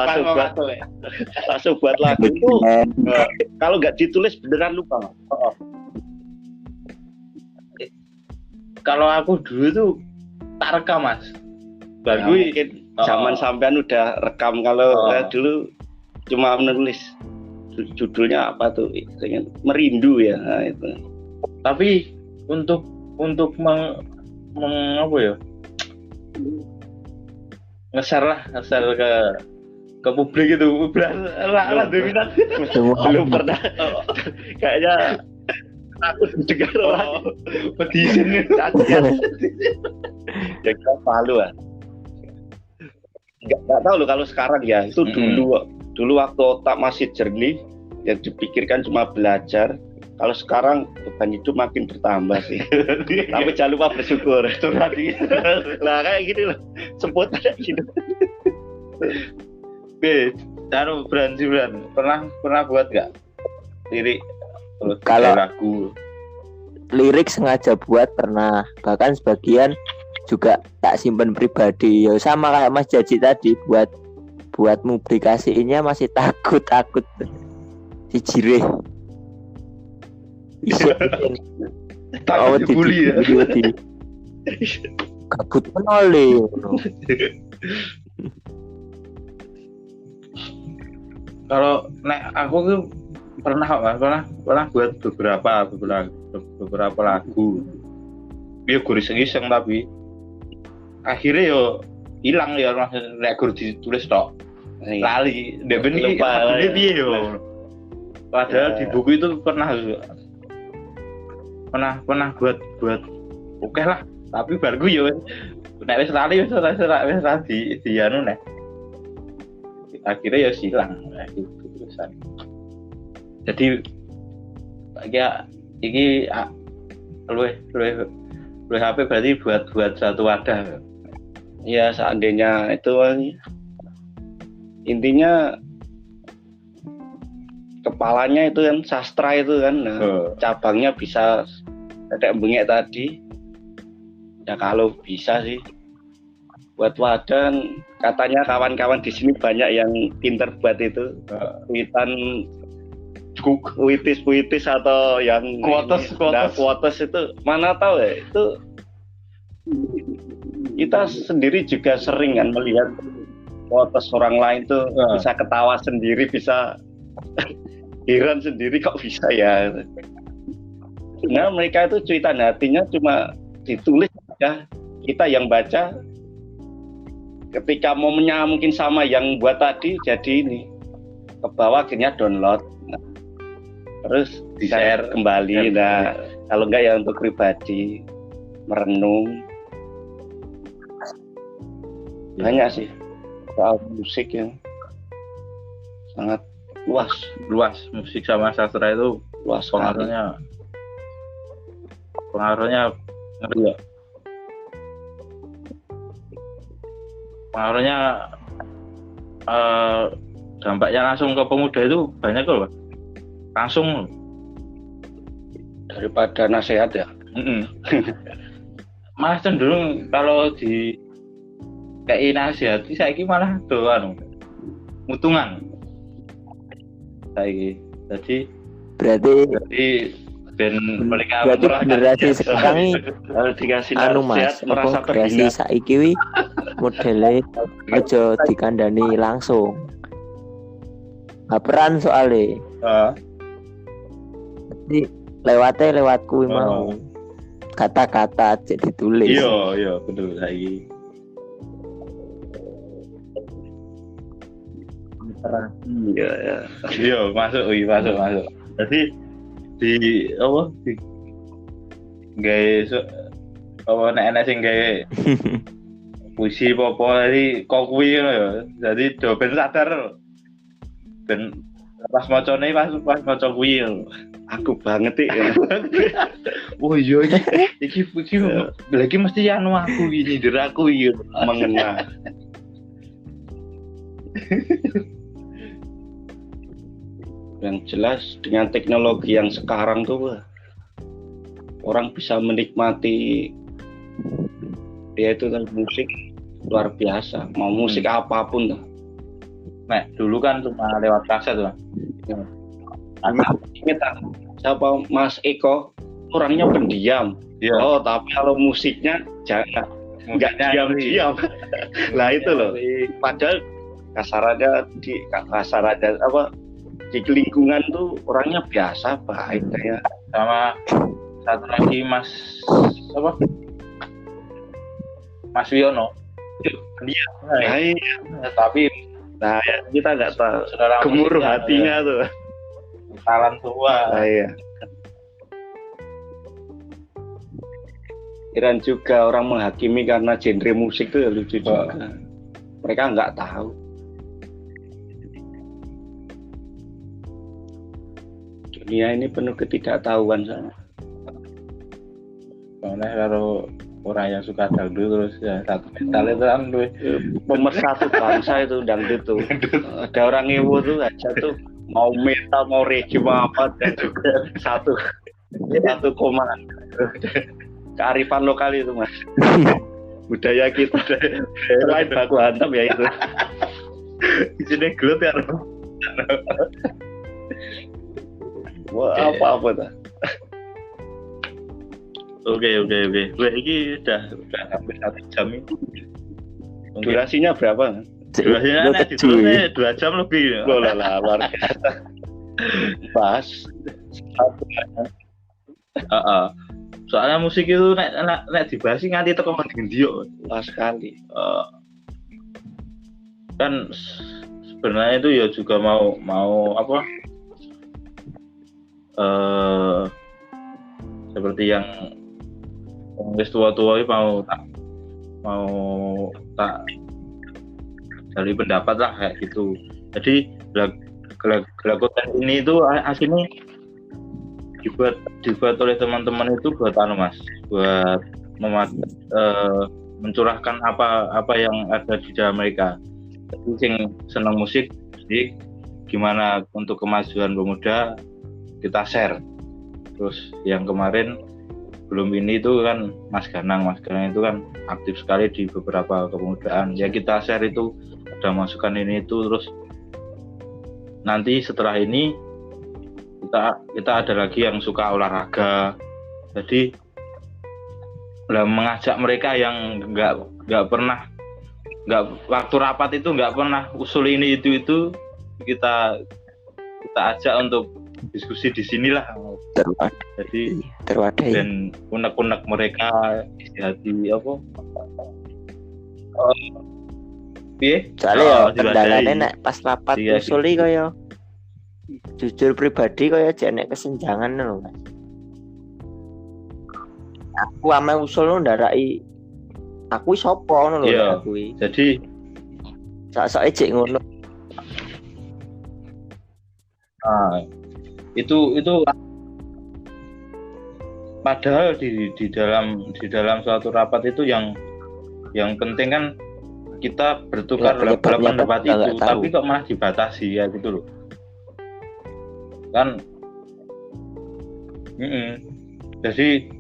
Langsung buat lagu itu. Kalau nggak ditulis beneran lupa. kalau aku dulu tuh tak rekam Mas. Nah, Baru mungkin zaman sampean udah rekam. Kalau saya dulu cuma menulis. Judulnya apa tuh? Merindu ya. Nah, itu. tapi untuk apa ya, nge-share ke publik itu lah dominan. Belum pernah. Kayaknya aku dengar orang Petisin ya kita malu ah. Nggak tahu loh kalau sekarang ya. Itu dulu waktu otak masih jernih, yang dipikirkan cuma belajar. Kalau sekarang beban hidup makin bertambah sih. Tapi jangan lupa bersyukur. Lah kayak gini loh. Sebut aja gitu. Bran pernah buat nggak lirik Kalau lagu? lirik sengaja buat pernah, bahkan sebagian juga tak simpen pribadi. Ya sama kayak Mas Jaji tadi, buat publikasiinnya masih takut si jireh. Takut dibully ya. Kabut menoleh. Kalau nek aku tuh pernah buat beberapa lagu. Dia gue iseng tapi akhirnya yo hilang ya, nek gue ditulis tok. Lali, dia benih Lupa, dia ya. piye yo. Padahal di buku itu pernah buat oke lah, tapi baru yo nek wis lali di anu nek. Akhirnya ya silang gitu tulisan. Jadi kayak iki luwih HP berarti buat satu wadah. Ya seandainya itu intinya kepalanya itu kan sastra itu kan. Nah, cabangnya bisa kayak bengek tadi. Ya kalau bisa sih buat wadah, katanya kawan-kawan di sini banyak yang pinter buat itu. Tweetan puitis atau yang Quotes. quotes itu mana tahu ya, itu kita sendiri juga sering kan melihat quotes orang lain tuh bisa ketawa sendiri, bisa heran sendiri kok bisa ya. Nah mereka itu cuitan hatinya cuma ditulis ya, kita yang baca ketika momennya mungkin sama yang buat tadi, jadi ini ke bawah akhirnya download, terus di-share kembali. Nah, kalau enggak ya untuk pribadi merenung. Banyak sih soal musik yang sangat luas. Musik sama sastra itu Luas sekali. pengaruhnya ngeri ya. Pengaruhnya dampaknya langsung ke pemuda itu banyak loh, Pak. Langsung Daripada nasihat ya. Malah cenderung kalau di kayak nasihat saiki malah doan mutungan saiki. Jadi ben mereka berarti generasi sekarang ini Kalau dikasih anu nasihat Mas, merasa apa generasi terhina. saiki wi modele aja dikandani langsung. Baperan soalnya. Jadi lewat kuwi mau. Kata-kata aja ditulis. Iya betul saiki. Iya masuk. Jadi di apa di guys apa nek sing gawe puisi apa iki kok kuwi ngono ya. Jadi do ben sadar ben pas macane pas maca kuwi. Aku banget ya. Oh iya iki lagi mesti anu aku iki nyindir aku iki Mengena. Yang jelas dengan teknologi yang sekarang tuh orang bisa menikmati yaitu musik luar biasa, mau musik apapun tuh. Nah, dulu kan cuma lewat kaset tuh. Ingat siapa Mas Eko, orangnya pendiam. Iya. Oh, tapi kalau musiknya jangan nggak diam-diam. Lah itu loh. Padahal kasarannya apa di lingkungan tuh orangnya biasa baik kayak. Sama satu lagi Mas Wiono. Dia. Tapi Kita nggak tahu saudara gemuruh hatinya tuh. Salam semua. Iya. Iran juga orang menghakimi karena genre musik tuh ya lucu juga. Mereka nggak tahu. Dunia ini penuh ketidaktahuan sana. Soalnya kalau orang yang suka dangdut terus ya satu mental itu kan Pemersatu bangsa itu dangdut tuh. Ada orang ngewo tuh aja tuh mau metal mau reggae mau apa dan juga satu koma kearifan lokal itu Mas. Budaya kita selain baku hantam ya itu. di sini gelut ya. Wah, apa dah. Oke. Gue ini udah hampir 1 jam itu. Durasinya berapa? Durasinya kan itu 2 jam lebih. Loh lah, luar biasa. Pas. Soalnya musik itu nek dibahas nganti teko mending dia. Luas sekali. Kan sebenarnya itu ya juga mau apa? Seperti yang wis tua-tua mau tak dari pendapat lah kayak gitu. Jadi gelagotan ini itu aslinya dibuat oleh teman-teman itu buat Mas, buat mencurahkan apa yang ada di dalam mereka. Jadi sing senang musik, jadi gimana untuk kemajuan pemuda kita share. Terus yang kemarin belum ini itu kan Mas Ganang itu kan aktif sekali di beberapa kepemudaan. Ya kita share itu ada masukan ini itu, terus nanti setelah ini kita ada lagi yang suka olahraga. Jadi mengajak mereka yang nggak pernah waktu rapat itu nggak pernah usul ini itu kita ajak untuk diskusi di sinilah. Jadi terwadai dan unek-unek mereka isi hati apa? Piye? Soalnya kendalanya nek pas rapat Iya, usuli kaya jujur pribadi kaya jenek kesenjangan lho Mas. Aku ame usul lu ndarai aku sapa ngono lho Iya. aku. Jadi Sak-sake cek ngono. itu padahal di dalam suatu rapat itu yang penting kan kita bertukar Nggak, dalam penyebabnya pendapat kita itu, nggak tahu. tapi kok malah dibatasi ya gitu loh kan. Jadi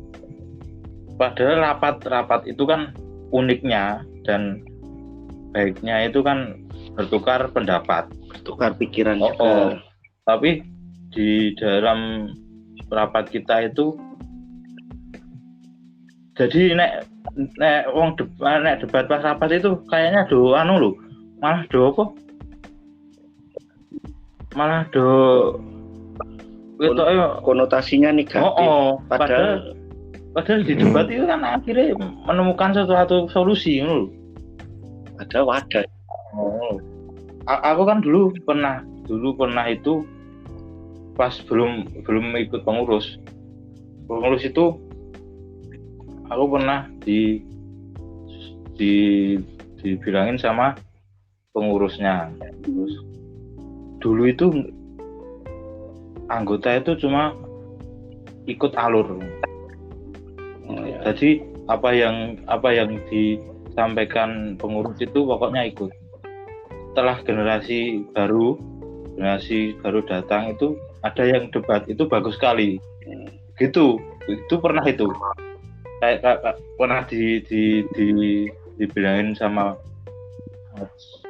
padahal rapat itu kan uniknya dan baiknya itu kan bertukar pendapat, bertukar pikiran juga. Tapi di dalam rapat kita itu jadi nek debat pas rapat itu kayaknya malah konotasinya negatif. Padahal di debat itu kan akhirnya menemukan suatu solusi ngono lho. Ada wadah. Aku kan dulu pernah itu pas belum ikut pengurus itu aku pernah dibilangin sama pengurusnya. Terus dulu itu anggota itu cuma ikut alur. Jadi apa yang disampaikan pengurus itu pokoknya ikut. Setelah generasi baru datang itu ada yang debat itu bagus sekali. Gitu. Itu pernah itu. Kayak pernah dibilangin sama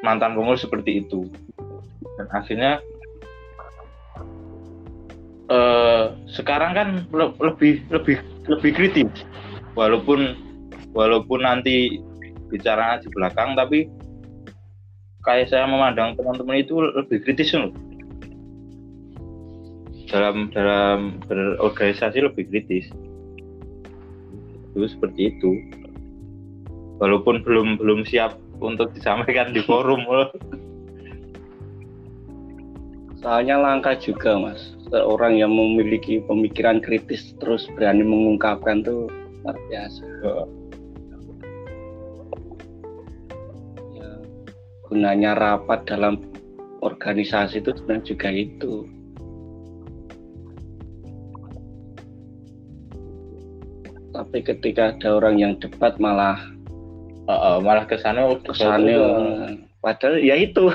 mantan pengurus seperti itu. Dan akhirnya sekarang kan lebih kritis. Walaupun nanti bicaranya di belakang, tapi kayak saya memandang teman-teman itu lebih kritis loh. Dalam berorganisasi lebih kritis. Itu seperti itu. Walaupun belum siap untuk disampaikan di forum. Soalnya langka juga Mas. Orang yang memiliki pemikiran kritis terus berani mengungkapkan tuh luar biasa. Ya, gunanya rapat dalam organisasi itu sebenarnya juga itu. Tapi ketika ada orang yang debat malah kesannya padahal ya itu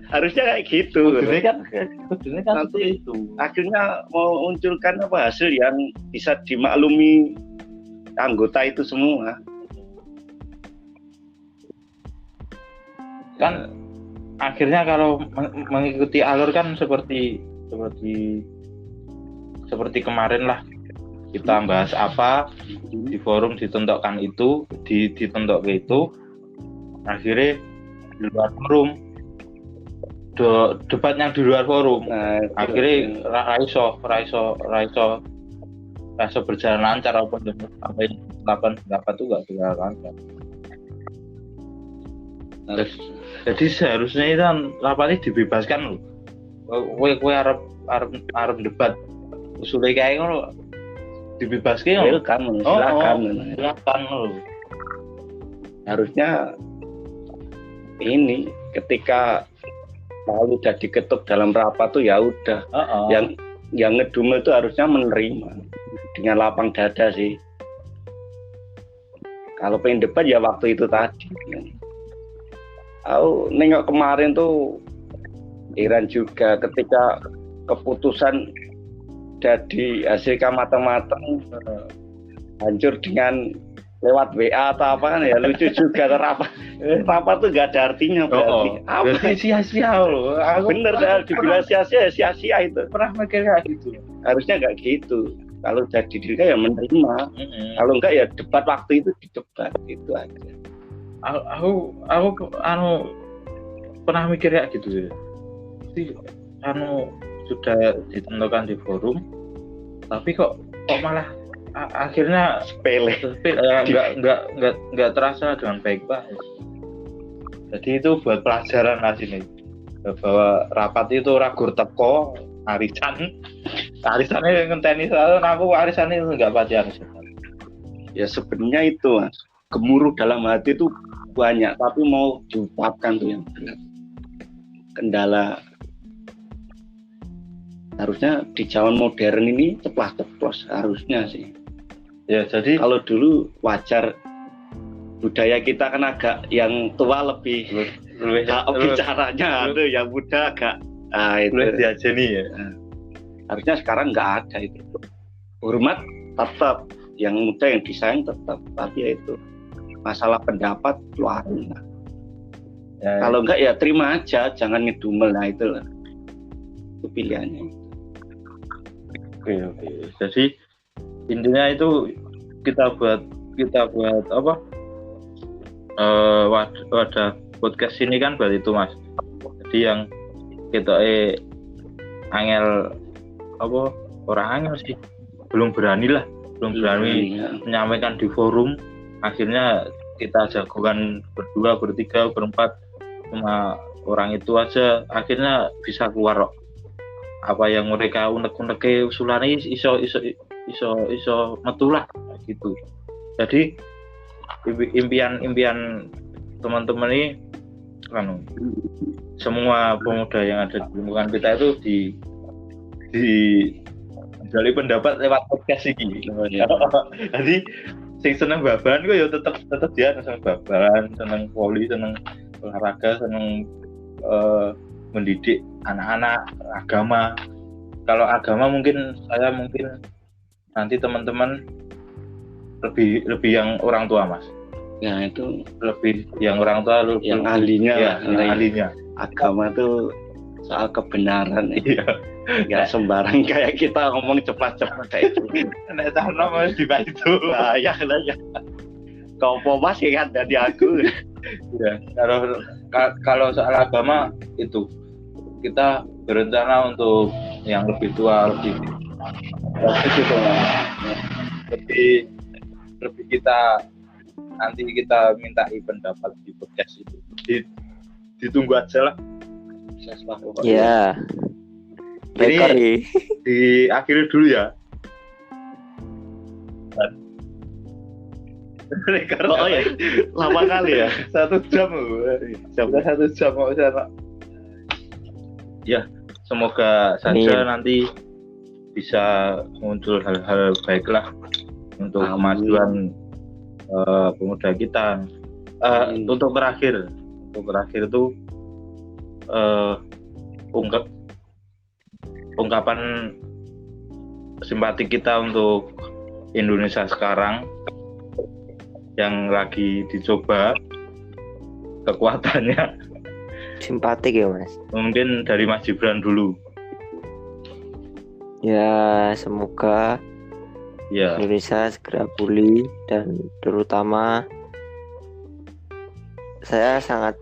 harusnya kayak gitu. Kudune kan itu. Akhirnya mengunculkan hasil yang bisa dimaklumi anggota itu semua. Kan akhirnya kalau mengikuti alur kan seperti kemarin lah, kita bahas apa di forum ditentukan itu, ditentukan itu, akhirnya di luar forum debat yang di luar forum, akhirnya raiso berjalan lancar walaupun sampai 8 itu nggak berjalan lancar. Jadi seharusnya itu rapatnya dibebaskan loh. Kowe arep debat usulnya kayak ngono dibebaskan loh. Silakan loh. Harusnya ini ketika lalu udah diketuk dalam rapat tuh ya udah. Yang ngedumel itu harusnya menerima dengan lapang dada sih. Kalau pengen debat ya waktu itu tadi. Aku nengok kemarin tuh heran juga ketika keputusan jadi hasil matang-matang hancur dengan lewat WA atau apa kan ya lucu juga rapat tuh gak ada artinya berarti. Berarti sia-sia loh. Aku Bener dah dibilang sia-sia itu. pernah mikir kayak gitu. Harusnya gak gitu. Kalau jadi diri ya menerima. Kalau enggak ya debat waktu itu didebat itu aja. Aku pernah mikir kayak gitu ya. Jadi sudah ditentukan di forum, tapi kok malah akhirnya Sepele. nggak terasa dengan baik Pak. Jadi itu buat pelajaran lah sini, bahwa rapat itu ragur teko arisannya ngenteni selalu aku arisannya itu nggak pati arisan. Ya sebenarnya itu Mas, gemuruh dalam hati itu banyak tapi mau diungkapkan tuh yang benar. Kendala harusnya di zaman modern ini ceplas-ceplos harusnya sih. Ya jadi Kalau dulu wajar, budaya kita kan agak yang tua lebih bicaranya, ada yang muda agak boleh itu. diajeni ya. Harusnya sekarang nggak ada itu. Hormat tetap, yang muda yang disayang tetap, tapi ya itu masalah pendapat keluarin. Ya, Kalau enggak ya terima aja, jangan ngedumel, nah itulah itu pilihannya. Oke. Jadi intinya itu kita buat apa? Wadah podcast ini kan buat itu Mas. Jadi yang kita angel apa? Orang angel sih. Belum berani menyampaikan di forum. Akhirnya kita jagokan berdua, bertiga, berempat, cuma orang itu aja akhirnya bisa keluar kok. Apa yang mereka unek-uneke usulane iso metulah gitu. Jadi impian teman-teman ini kan semua pemuda yang ada di lingkungan kita itu dari pendapat lewat podcast ini. Jadi sing seneng babaran kok ya tetep dia seneng babaran, seneng voli, seneng olahraga, seneng mendidik anak-anak agama. Kalau agama mungkin nanti teman-teman lebih yang orang tua Mas. Ya itu Lebih yang orang tua yang ahlinya ya, lah. yang ahlinya. Agama tuh soal kebenaran. Iya. Nggak sembarang kayak kita ngomong cepat-cepat kayak itu. Nek sana Mas di itu. Ya. Kau Mas ingat dari aku. Ya, kalau soal agama itu kita berencana untuk yang lebih tua, lebih gitu, lebih kita nanti kita mintai pendapat di podcast itu. Ditunggu aja lah. Ya. Ini diakhiri dulu ya. Oh ya, lama kali ya. 1 jam loh. 1 jam mau sana. Ya, semoga saja nanti bisa muncul hal-hal baiklah untuk kemajuan pemuda kita. Untuk terakhir itu ungkapan simpati kita untuk Indonesia sekarang yang lagi dicoba kekuatannya. Simpatik ya Mas. Mungkin dari Mas Gibran dulu. Ya semoga Ya. Indonesia segera pulih, dan terutama saya sangat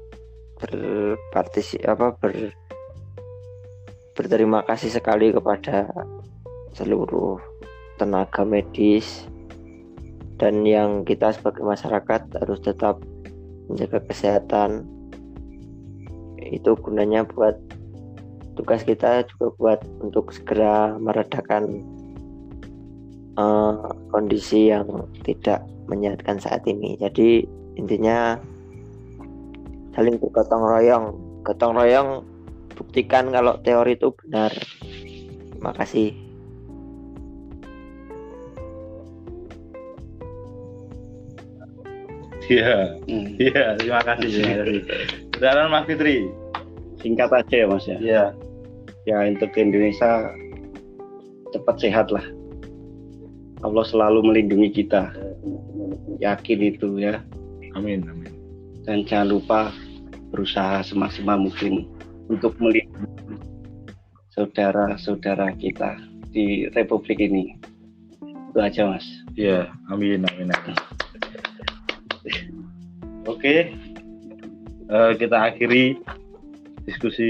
berterima kasih sekali kepada seluruh tenaga medis, dan yang kita sebagai masyarakat harus tetap menjaga kesehatan. Itu gunanya buat tugas kita juga buat untuk segera meredakan kondisi yang tidak menyehatkan saat ini. Jadi intinya saling bergotong royong, buktikan kalau teori itu benar. Terima kasih. Iya, terima kasih. Sekarang Mas Fitri. Singkat aja ya Mas ya. Iya. Ya untuk Indonesia cepat sehat lah. Allah selalu melindungi kita. yakin itu ya. Amin. Dan jangan lupa berusaha semaksimal mungkin untuk melindungi saudara-saudara kita di Republik ini. Itu aja, Mas. Iya, amin. Oke, kita akhiri diskusi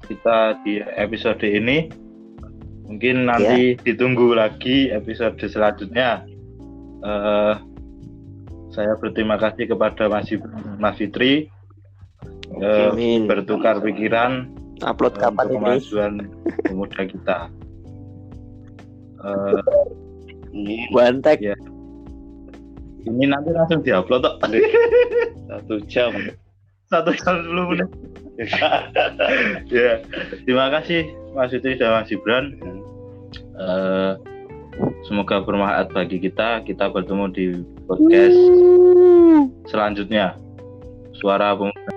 kita di episode ini. Mungkin nanti ditunggu lagi episode selanjutnya. Saya berterima kasih kepada Mas Fitri bertukar pikiran Upload kapan untuk ini? kemajuan pemuda kita. Bantek. Ya. Ini nanti langsung diupload toh. 1 jam. 1 jam 10 menit. Ya, terima kasih Mas Fitri dan Mas Gibran. Semoga bermanfaat bagi kita. Kita bertemu di podcast selanjutnya. Suara Pemuda.